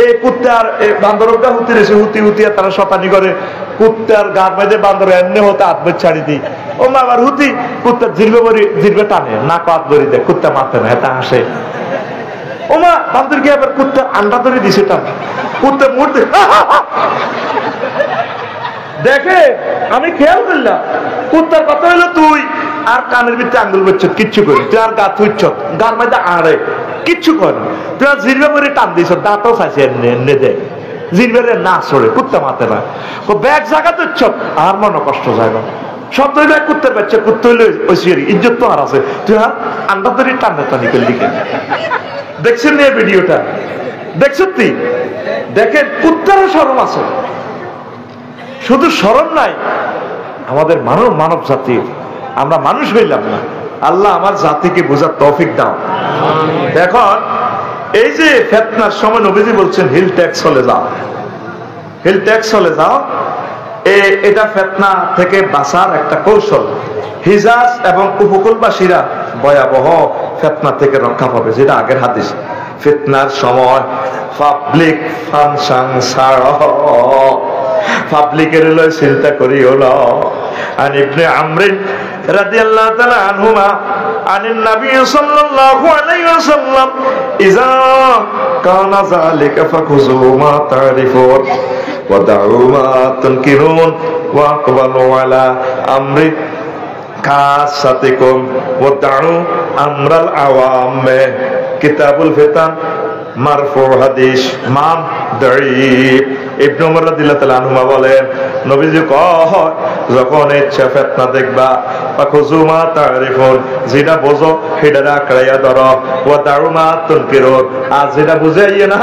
এই কুত্তার বান্দরটা হুতি রেছে, হুতিয়া তারা শতানি করে, কুত্তার গার মাঝে বান্দর এমনি হতে আত্মের ছাড়ি দিই। ও মা আবার হুতি কুত্তার জিরবে টানে, নাক হাত ধরি দেয়, কুত্তা মারতে না, এটা হাসে। ও মা বান্দরকে আবার কুত্তার আন্ডা ধরে দিছে, টান কুত্তা মুড়তে দেখে। আমি খেয়াল করলাম কুত্তার কথা হইলো তুই আর কানের ভিতরে আঙ্গুল বেচ্ছ, কিচ্ছু করি তুই আর গা থুইছ, গার মধ্যে আড়ে কিচ্ছু কর, তুই আর জিরবে করে টান দিছ, দাঁতও খাইছে এনে দেয়, জিরবে না সরে, কুত্তা মাতে না। ও ব্যাগ জায়গা তো চপ আর মনে কষ্ট জায়গা সব তৈরি কুত্তার বাচ্চা, কুত্তা হইলে ওই ইজ্জত তো আর আছে, তুই আর আন্ডা ধরে টান্না টানি করলি। দেখছেন না ভিডিওটা? দেখছ তুই? দেখেন কুত্তারও শরম আছে। শুধু শরম নাই, আমাদের মানব জাতি আমরা মানুষ হইলাম না। আল্লাহ আমার জাতিকে বোঝার তৌফিক দাও। এখন এই যে ফিতনার সময় নবীজি বলছেন হিল ট্যাক্স চলে যাও, হিল ট্যাক্স চলে যাও। এটা ফিতনা থেকে বাঁচার একটা কৌশল। হিজাজ এবং উপকূলবাসীরা ভয়াবহ ফিতনা থেকে রক্ষা পাবে, যেটা আগের হাদিস। ফিতনার সময় পাবলিক ফাংশন ছাড়ো, পাবলিকের লয় চিন্তা করিও না। আন ইবনে আমর রাদিয়াল্লাহু তাআলা আনহুমা আনিন নবী সাল্লাল্লাহু আলাইহি ওয়াসাল্লাম ইযা কানা যালিকা ফাকুযু মা তারিফুন ওয়া দাউ মা তুনকিরুন ওয়া আকবালু আলা আমরি কাসাতিকুম ওয়া দাউ আমরাল আওয়াম। কিতাবুল ফিতান মারফু হাদিস মান দাঈফ। ইবনে ওমর রাদিয়াল্লাহু তাআলা আনহুমা বলেন নবীজি কয় যখন ইচ্ছা ফিতনা দেখবা ফাখুজুমা তারিফুন যেটা বোঝো সেটা আঁকড়াইয়া ধরো ওয়া দারুমা তুনকিরুন আর যেটা বুঝাইয়ে না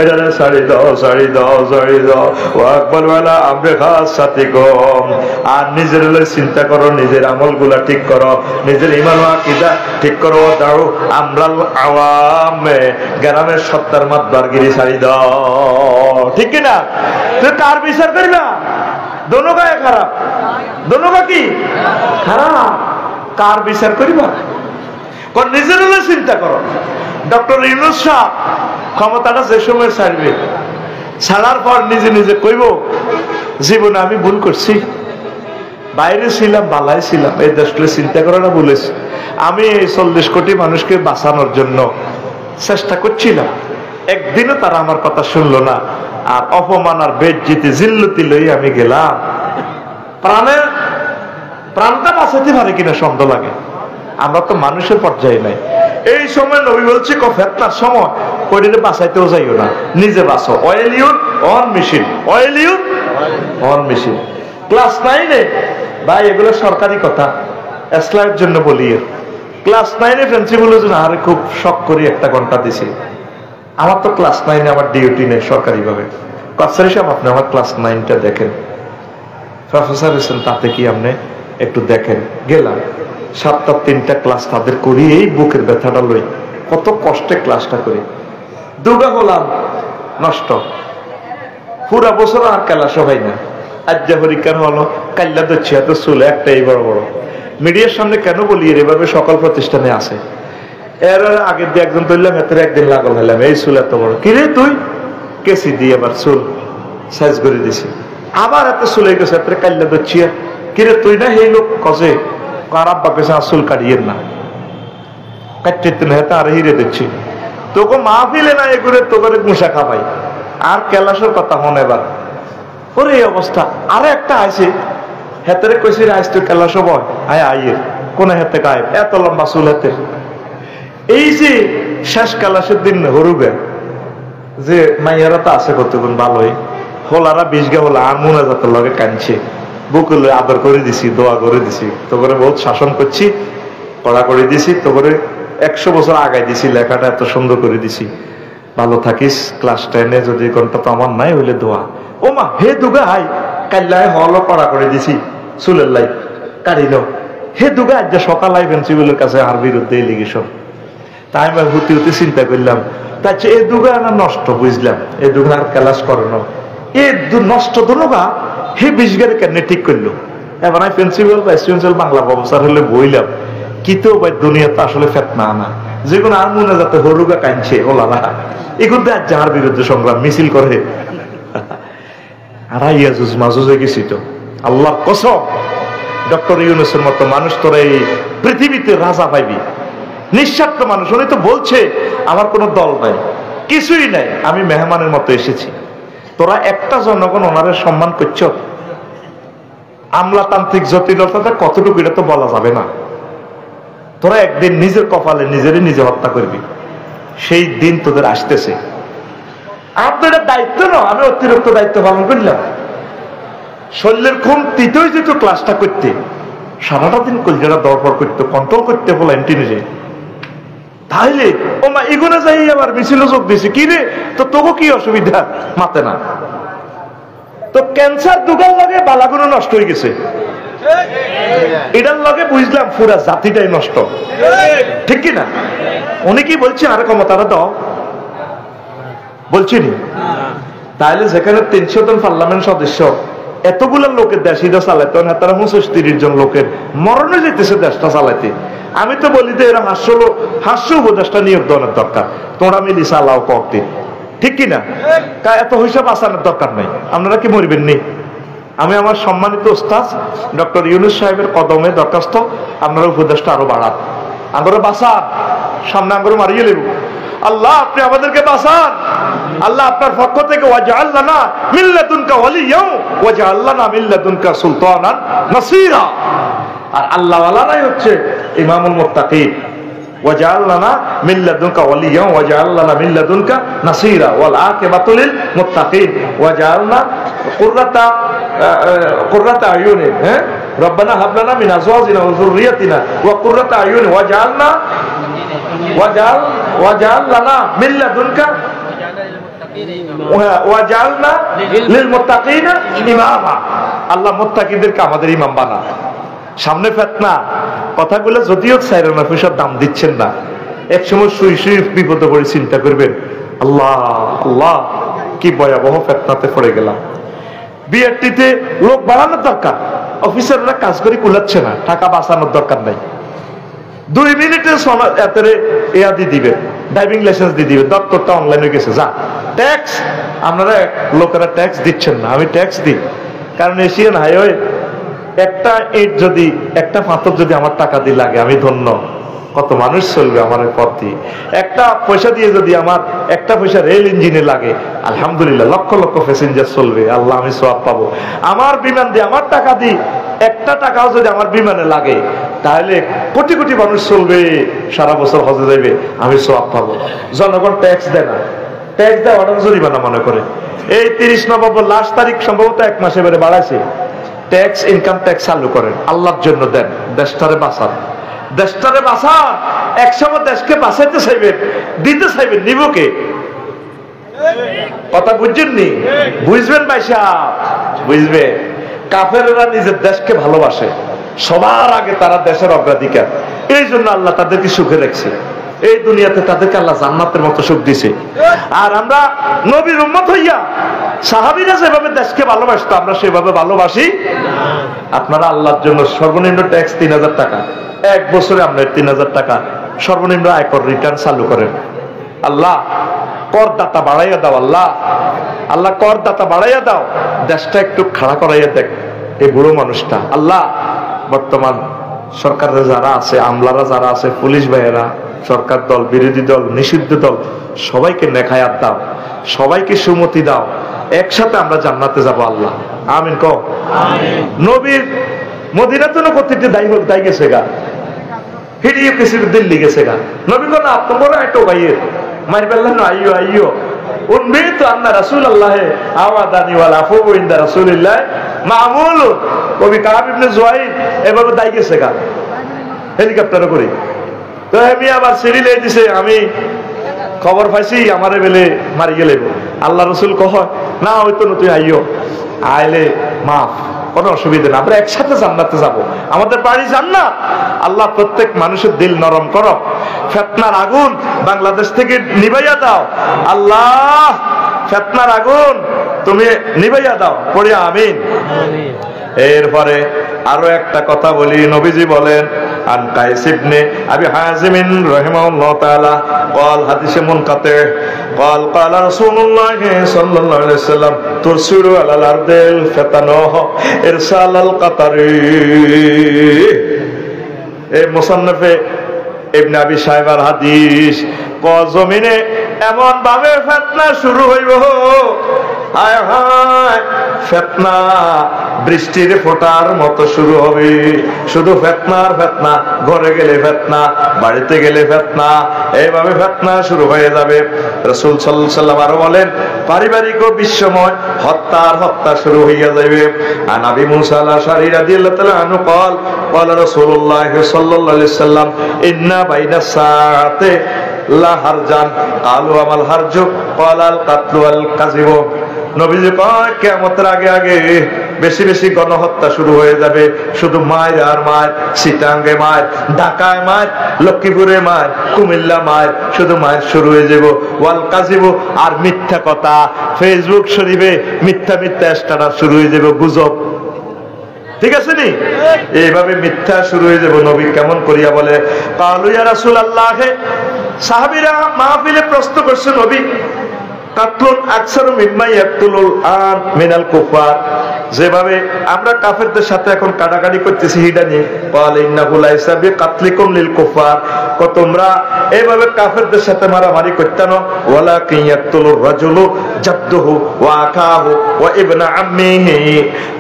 এটা ছাড়ি দাও ছাড়ি দাও ছাড়ি দাও ওয়া আকবাল ওয়ালা আমরি খাসাতিকুম আর নিজের লই চিন্তা করো নিজের আমলগুলা ঠিক করো নিজের ঈমান ও আকীদা ঠিক করো দাও আমরাল আওয়ামে গ্রামের সত্তার মাতবারগিরি ছাড়ি দাও ঠিক কি না তুই কার বিচার করবি না দোনো গায়ে খারাপ দোনো গা কি খারাপ কার বিচার করিবা কোন নিজের লই চিন্তা করো ডক্টর ইউনূস সাহেব ক্ষমতাটা যে সময় ছাড়বে ছাড়ার পর নিজে নিজে কইব জীবনে আমি ভুল করছি বাইরে ছিলাম বালাই ছিলাম এই দেশগুলো চিন্তা করাটা বলেছি আমি এই 40 কোটি মানুষকে বাঁচানোর জন্য চেষ্টা করছিলাম একদিনও তারা আমার কথা শুনলো না আর অপমান আর বেজ্জতি জিল্লতি লই আমি গেলাম প্রাণটা বাঁচাতে পারে কিনা সন্দেহ লাগে আমরা তো মানুষের পর্যায়ে নাই এই সময় নবী বলছে ফিতনার সময় ওইটাকে বাঁচাইতেও যাইও না নিজে বাঁচো অয়েল ইউন অন মেশিন অয়েল ইউন অন মেশিন ক্লাস 9-এ ভাই এগুলো সরকারি কথা ইসলামের জন্য বলি ক্লাস 9-এ প্রিন্সিপাল জন আরে খুব শক করে 1 ঘন্টা দিছে আমার তো ক্লাস 9-এ আমার ডিউটি নেই সরকারি ভাবে কফসারি সাহেব আপনি আমার ক্লাস 9টা দেখেন প্রফেসর হোসেন তাতে কি আপনি একটু দেখেন গেলাম 7টা 3টা ক্লাস তাদের করি এই বুকের ব্যথাটা লই কত কষ্টে ক্লাসটা করি দুগা হলাম নষ্ট পুরা বছর আর ক্লাস হয় না আজ্জা হরিকার হলো কাল্লা দচ্ছি এত চুলে একটাই বড় বড় মিডিয়ার সামনে কেন বলি এভাবে সকল প্রতিষ্ঠানে আছে এর আগের দিয়ে একজন ধরলাম এত একদিন লাগল হইলাম এই চুল এত বড় কিরে তুই কেসি দিয়ে আবার চুল সাইজ করে দিছি আবার এত চুলে গেছে এত কাল্লা দচ্ছি কিরে তুই না এই লোক কজে খারাপ বাপেছে আর চুল কাটিয়েন না কাটতে না হেতে আর হিরে দিচ্ছি তোকে মাহফিলে না এগুলো তোকে মুসা খাবাই আর কেলাসের কথা মনে এবার ওরে এই অবস্থা আরে একটা আছে হেতেরে কইছি আইস তুই কেলাস বয় আয় আইয়ের কোন হেতে গায়েব এত লম্বা চুল হেতে এই যে শেষ কেলাসের দিন হরুগে যে মাইয়ারা তো আছে কতক্ষণ ভালোই হোলারা 20 গা হলা আর মনে যাতে লগে কানছে বুকুল আদর করে দিছি দোয়া করে দিছি তোকে বহুত শাসন করছি কড়া করে দিছি তোকে 100 বছর আগাই দিছি লেখাটা এত সুন্দর করে দিছি ভালো থাকিস ক্লাস 10-এ যদি ঘন্টা তো আমার নাই হইলে দোয়া ও মা হে দুগা হাই কাল্লায় হল কড়া করে দিছি চুলের লাই কাটিল হে দুগা আজ সকাল আই প্রিন্সিপালের কাছে আর বিরুদ্ধে এলিগেশন তাই আমি হুতি হুতি চিন্তা করলাম তাই এ দুগা না নষ্ট বুঝলাম এ দুগা আর ক্লাস করে না এ নষ্ট দোনোগা হে 20 গারে কেন ঠিক করলো এবার আমি principal vice principal Bangla professor হলে বইলাম কিন্তু ভাই দুনিয়াতে আসলে ফিতনা না যেগুলো আর মনে যাতে হরুগা কাঁদছে ওলারা এগুলো আজ যাহার বিরুদ্ধে সংগ্রাম মিছিল করে আর ইয়াজুজ মাজুজে গেছি তো আল্লাহর কসম ডক্টর ইউনূসের মতো মানুষ তোরা এই পৃথিবীতে রাজা পাইবি নিঃস্বার্থ মানুষ উনি তো বলছে আমার কোনো দল নাই কিছুই নাই আমি মেহমানের মতো এসেছি তোরা একটা জনগণ ওনারে সম্মান করছ আমলাতান্ত্রিক জটিলতাটা কতটুকু এটা তো বলা যাবে না তোরা একদিন নিজের কপালে নিজেরই নিজে হত্যা করবি সেই দিন তোদের আসতেছে আর তো এটা দায়িত্ব না আমি অতিরিক্ত দায়িত্ব পালন করলাম শরীরের খুন তৃতীয় যেহেতু ক্লাসটা করতে সারাটা দিন কলজারা দরপর করতে কন্ট্রোল করতে বলে এন্টিনিজে তাইলে ও মা এগুলো যাই আবার মিছিল যোগ দিয়েছে কি রে তো তোকে কি অসুবিধা মাতে না তো ক্যান্সার দুগার লাগে বালাগুলো নষ্ট হয়ে গেছে এটার লগে বুঝলাম পুরা জাতিটাই নষ্ট ঠিক কিনা উনি কি বলছে আর ক্ষমতাটা দাও বলছিনি তাহলে যেখানে 300 জন পার্লামেন্ট সদস্য এতগুলো লোকের দেশ এটা চালাইতে না তারা 35 জন লোকের মরণে যেতেছে দেশটা চালাইতে আমি তো বলি যে এরা হাস্য উপদেশটা নিয়োগ দেওয়ার দরকার তোমরা মিলি চালাও করতে ঠিক কিনা এত হিসাব আসানোর দরকার নাই আপনারা কি মরবেন নি আমি আমার সম্মানিত ওস্তাদ ডক্টর ইউনূস সাহেবের কদমে দরখাস্ত আপনারা উপদেশটা আরো বাড়ান আমরা বাঁচান সামনে আমরা মারিয়ে নেব আল্লাহ আপনি আমাদেরকে বাঁচান আল্লাহ আপনার পক্ষ থেকে ওয়াজআল লানা মিন লাদুনকা ওয়ালিয়্যাও ওয়াজআল লানা মিন লাদুনকা সুলতানান নাসীরা আর আল্লাহ ওয়ালারাই হচ্ছে ইমামুল মুত্তাকিন ওয়াজআল লানা মিন লাদুনকা ওয়ালিয়্যান ওয়াজআল লানা মিন লাদুনকা নাসীরা ওয়াল আকিবাতু লিল মুত্তাকিন ওয়াজআলনা কুররাতা আয়ুন রব্বানা হাব লানা মিন আজওয়াজিনা ওয়া যুররিয়াতিনা ওয়া কুররাতা আয়ুন ওয়াজআল লানা মিন লাদুনকা ওয়াজআলনা লিল মুত্তাকিনা ইমামা। আল্লাহ মুত্তাকিদেরকে আমাদের ইমাম বানা। সামনে ফিতনা, কথাগুলো যদিও সাইরানা পয়সার দাম দিচ্ছেন না, এক সময় শুই শুই বিপদে পড়ে চিন্তা করবেন, আল্লাহ আল্লাহ কি ভয়াবহ ফিতনাতে পড়ে গেলাম। বিআরটিতে লোক বাড়ানোর দরকার, অফিসাররা কাজ করে কুলাচ্ছে না, টাকা বাঁচানোর দরকার নাই। 2 মিনিটে এতরে এয়া দিয়ে দিবে, ড্রাইভিং লাইসেন্স দিয়ে দিবে, দপ্তরটা অনলাইন হয়ে গেছে। যা ট্যাক্স, আপনারা লোকেরা ট্যাক্স দিচ্ছেন না, আমি ট্যাক্স দিই। কারণ এশিয়ান হাইওয়ে একটা ইট যদি, একটা পাথর যদি আমার টাকা দিয়ে লাগে, আমি ধন্য। কত মানুষ চলবে আমার পথ দিয়ে। একটা পয়সা দিয়ে যদি আমার একটা পয়সা রেল ইঞ্জিনে লাগে, আলহামদুলিল্লাহ লক্ষ লক্ষ প্যাসেঞ্জার চলবে, আল্লাহ আমি সওয়াব পাবো। আমার বিমান দিয়ে, আমার টাকা দিয়ে একটা টাকাও যদি আমার বিমানে লাগে, তাহলে কোটি কোটি মানুষ চলবে, সারা বছর হজে যাবে, আমি সওয়াব পাবো। জনগণ ট্যাক্স দেয় না, ট্যাক্স দেয় অর্ডার জরিমানা মনে করে। এই 30 নভেম্বর লাস্ট তারিখ সম্ভবত 1 মাস এবারে বাড়াইছে। ট্যাক্স, ইনকাম ট্যাক্স চালু করেন, আল্লাহর জন্য দেন, দেশটারে বাঁচান, দেশটারে বাঁচান। একসময় দেশকে বাঁচাইতে চাইবেন, দিতে চাইবেন, নিবকে। কথা বুঝছেননি? বুঝবেন ভাই সাহেব, বুঝবে। কাফেররা নিজের দেশকে ভালোবাসে, সবার আগে তারা দেশের অগ্রাধিকার। এই জন্য আল্লাহ তাদেরকে সুখে রাখছে, এই দুনিয়াতে তাদেরকে আল্লাহ জান্নাতের মতো সুখ দিছে। আর আমরা নবীর উম্মত হইয়া, সাহাবীরা যেভাবে দেশকে ভালোবাসতো, আমরা সেভাবে ভালোবাসি। আপনারা আল্লাহর জন্য সর্বনিম্ন ট্যাক্স 3000 টাকা, 1 বছরে আমরা 3000 টাকা সর্বনিম্ন আয়কর রিটার্ন চালু করেন। আল্লাহ করদাতা বাড়াইয়া দাও, আল্লাহ আল্লাহ করদাতা বাড়াইয়া দাও, দেশটা একটু খাড়া করাইয়া দেখ এই বুড়ো মানুষটা। আল্লাহ বর্তমান সরকারের যারা আছে, আমলারা যারা আছে, পুলিশ ভাইয়েরা, সরকার দল, বিরোধী দল, নিষিদ্ধ দল, সবাইকে নেখায়াত দাও, সবাইকে সুমতি দাও, একসাথে আমরা জান্নাতে যাব। আল্লাহ আমিন কও। নবীর মদিনাতে প্রতিটি দায়ী গেছে গা, হিড়িয়ে কিছু দিল্লি গেছে গা। নবী কোন আপনার একটু ভাইয়ের মারি পেলেন না, আইয়ো আইয়ো উন্মিত আন্না রাসূলুল্লাহ আওয়াদানি ওয়াল আফু ইনদা রাসূলিল্লাহ মামুল। কবি কাব ইবনে জুয়াইর এভাবে দায়ী গেছে গা, হেলিকপ্টারে করে। তো আমি আবার সিরিলে দিছে, আমি খবর পাইছি আমারে বেলে মারি গেলে। আল্লাহ রসুল কহ না, হয়তো না, তুই আইও, আইলে মাফ, কোনো অসুবিধা না, আমরা একসাথে জান্নাতে যাব, আমাদের বাড়ি জান্নাত। আল্লাহ প্রত্যেক মানুষের দিল নরম করো, ফিতনার আগুন বাংলাদেশ থেকে নিভাইয়া দাও। আল্লাহ ফিতনার আগুন তুমি নিভাইয়া দাও, পড়ি আমিন। এরপরে আরো একটা কথা বলি, নবীজি বলেন আন কাইস ইবনে আবি হাজিম রাহিমাহুল্লাহ তাআলা قال حديث منقطع قال قال رسول الله صلى الله عليه وسلم ترسل على الارض الفتن ارسال القطر। এই মুসান্নাফে ইবনে আবি শাইবার হাদিস, জমিনে এমন ভাবে ফিতনা শুরু হইব, হায় হায় ফিতনা বৃষ্টির ফোঁটার মতো শুরু হবে। শুধু ফিতনার ফিতনা, ঘরে গেলে ফিতনা, বাড়িতে গেলে ফিতনা, এইভাবে ফিতনা শুরু হয়ে যাবে। রাসূল সাল্লাল্লাহু আলাইহি ওয়াসাল্লাম আরো বলেন, পারিবারিক ও বিশ্বময় হত্যা শুরু হইয়া যাবে। আন আবি মুসা আল-আশআরী রাদিয়াল্লাহু তাআলা আনহু قال قال رسول الله صلى الله عليه وسلم ان بين الساعه লা হারজান কালু আমাল হারজু ক্বালাল কাতলু ওয়াল কাযিবু। নবীজি কয় কিয়ামতের আগে আগে বেশি বেশি গণহত্যা শুরু হয়ে যাবে। শুধু মায়ের আর মায়ের, চিটাঙ্গে মায়ের, ঢাকায় মায়ের, লক্ষ্মীপুরে মায়ের, কুমিল্লা মায়ের, শুধু মায়ের শুরু হয়ে যাব। ওয়াল কাযিবু, আর মিথ্যা কথা, ফেসবুক শরীফে মিথ্যা মিথ্যা স্ট্যাটাস শুরু হয়ে যাবে, গুজব। ঠিক আছে নি? এইভাবে মিথ্যা শুরু হয়ে যাবে। নবী কেমন করিয়া বলে, কালু ইয়া রাসূলুল্লাহ, সাহাবীরা মাহফিলে প্রশ্ন করছে, নবী কাতলুন আকসারু মিম্মা ইয়াকতুলুল আন মিনাল কুফার, যেভাবে আমরা কাফেরদের সাথে এখন কাটাকাটি করতেছি হিডা নিয়ে তোমরা এইভাবে কাফেরদের সাথে মারামারি করতে না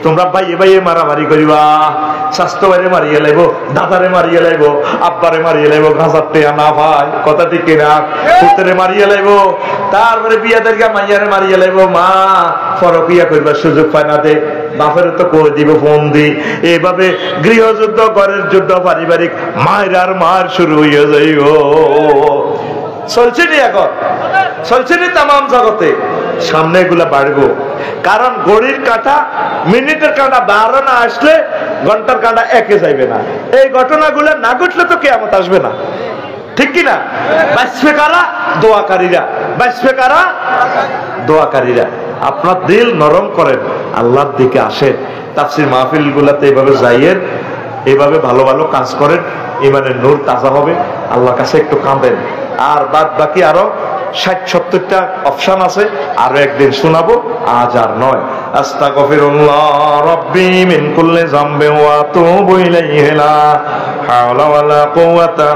তোমরা বাইয়ে বাইয়ে মারামারি করিবা স্বাস্থ্য বাইরে মারিয়ে লাইব দাদারে মারিয়ে লাইব আব্বারে মারিয়ে লাইব ঘাসার টেয়া না ভাই কথা ঠিক কিনা পুত্রে মারিয়ে লাইব তারপরে বিয়াদেরকে মাইয়ারে মারিয়ে লাইব মা ফরকিয়া করবার সুযোগ পায় না দে বাপের তো করে দিব ফোন দি এইভাবে গৃহযুদ্ধ ঘরের যুদ্ধ পারিবারিক মায়ের আর মার শুরু হয়ে যাইব চলছে নি এখন চলছে নি তাম জগতে সামনে এগুলা বাড়বো কারণ ঘড়ির কাঁটা মিনিটের কাঁটা 12 না আসলে ঘন্টার কাঁটা একে যাইবে না এই ঘটনাগুলো না ঘটলে তো কিয়ামত আসবে না ঠিক কিনা বাঁচবে কারা দোয়াকারীরা বাঁচবে কারা দোয়াকারীরা আপনার দিল নরম করেন আল্লাহর দিকে আসেন তাফসীর মাহফিল গুলাতে এইভাবে যাইয়েন এইভাবে ভালো ভালো কাজ করেন ইমানের নূর তাজা হবে আল্লাহর কাছে একটু কাঁদেন আর বাদ বাকি আরো 60-70টা অপশন আছে আরো একদিন শোনাবো আজ আর নয় আস্তাগফিরুল্লাহ রাব্বি মিন কুল্লি যামবিন ওয়া আতুবু ইলাইহি লা হাওলা ওয়ালা কুওয়াতা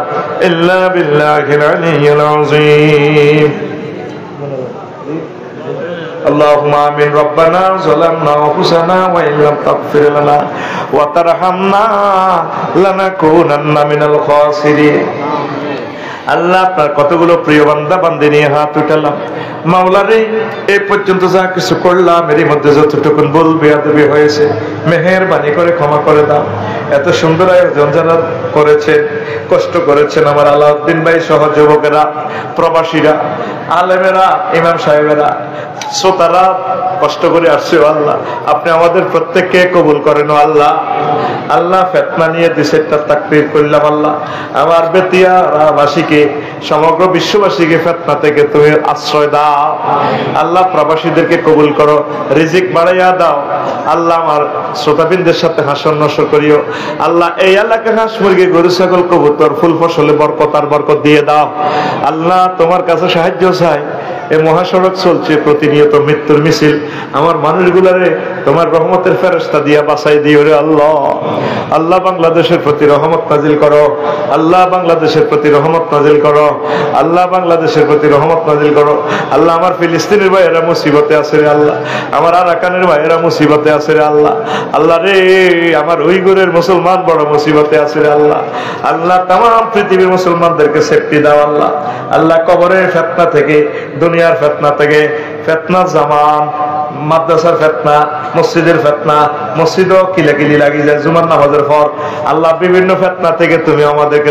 ইল্লা বিল্লাহিল আলিয়্যিল আযীম اللهم آمين ربنا ظلمنا أنفسنا وإن لم تغفر لنا وترحمنا لنكونن من الخاسرين আল্লাহ আপনার কতগুলো প্রিয় বান্দা বান্দী নিয়ে হাত উঠালাম মাওলা রে এই পর্যন্ত যা কিছু করলাম এর মধ্যে যতটুকু ভুল বেয়াদবি হয়েছে মেহেরবানি করে ক্ষমা করে দাও এত সুন্দর আয়োজন যারা করেছেন কষ্ট করেছেন আমার আলাউদ্দিন ভাই সহ যুবকেরা প্রবাসীরা আলেমেরা ইমাম সাহেবেরা শ্রোতারা কষ্ট করে আসছে আল্লাহ আপনি আমাদের প্রত্যেককে কবুল করেন আল্লাহ আল্লাহ ফিতনা নিয়ে দেশেরটা তাকবীর করলাম আল্লাহ আমার বেতিয়ারাবাসীকে সমগ্র বিশ্ববাসীকে ফিতনা থেকে তুমি আশ্রয় দাও আল্লাহ প্রবাসীদেরকে কবুল করো রিজিক বাড়াইয়া দাও আল্লাহ আমার শ্রোতাবৃন্দের সাথে হাসর নসর করিও আল্লাহ এই এলাকায় হাঁস মুরগি গরু ছাগল কবুতর ফুল ফসলে বরকত আর বরকত দিয়ে দাও আল্লাহ তোমার কাছে সাহায্য চাই এই মহাসড়ক চলছে প্রতিনিয়ত মৃত্যুর মিছিল আমার মানুষগুলারে তোমার রহমতের ফেরেশতা দিয়া বাঁচাই দিও রে আল্লাহ আল্লাহ বাংলাদেশের প্রতি রহমত নাজিল করো আল্লাহ বাংলাদেশের প্রতি রহমত নাজিল করো আল্লাহ বাংলাদেশের প্রতি রহমত নাজিল করো আল্লাহ আমার ফিলিস্তিনের ভাইয়েরা মুসিবতে আছে রে আল্লাহ আমার আরাকানের ভাইয়েরা মুসিবতে আছে রে আল্লাহ আল্লাহ রে আমার উইগুরের মুসলমান বড় মুসিবতে আছে রে আল্লাহ আল্লাহ तमाम পৃথিবীর মুসলমানদেরকে সেফটি দাও আল্লাহ আল্লাহ কবরের ফিতনা থেকে দুনিয়ার ফিতনা থেকে ফিতনা জামান মাদ্রাসার ফিতনা মসজিদের ফিতনা মসজিদও কিলাকিলি লাগি যায় জুমার নামাজের পর আল্লাহ বিভিন্ন ফিতনা থেকে তুমি আমাদেরকে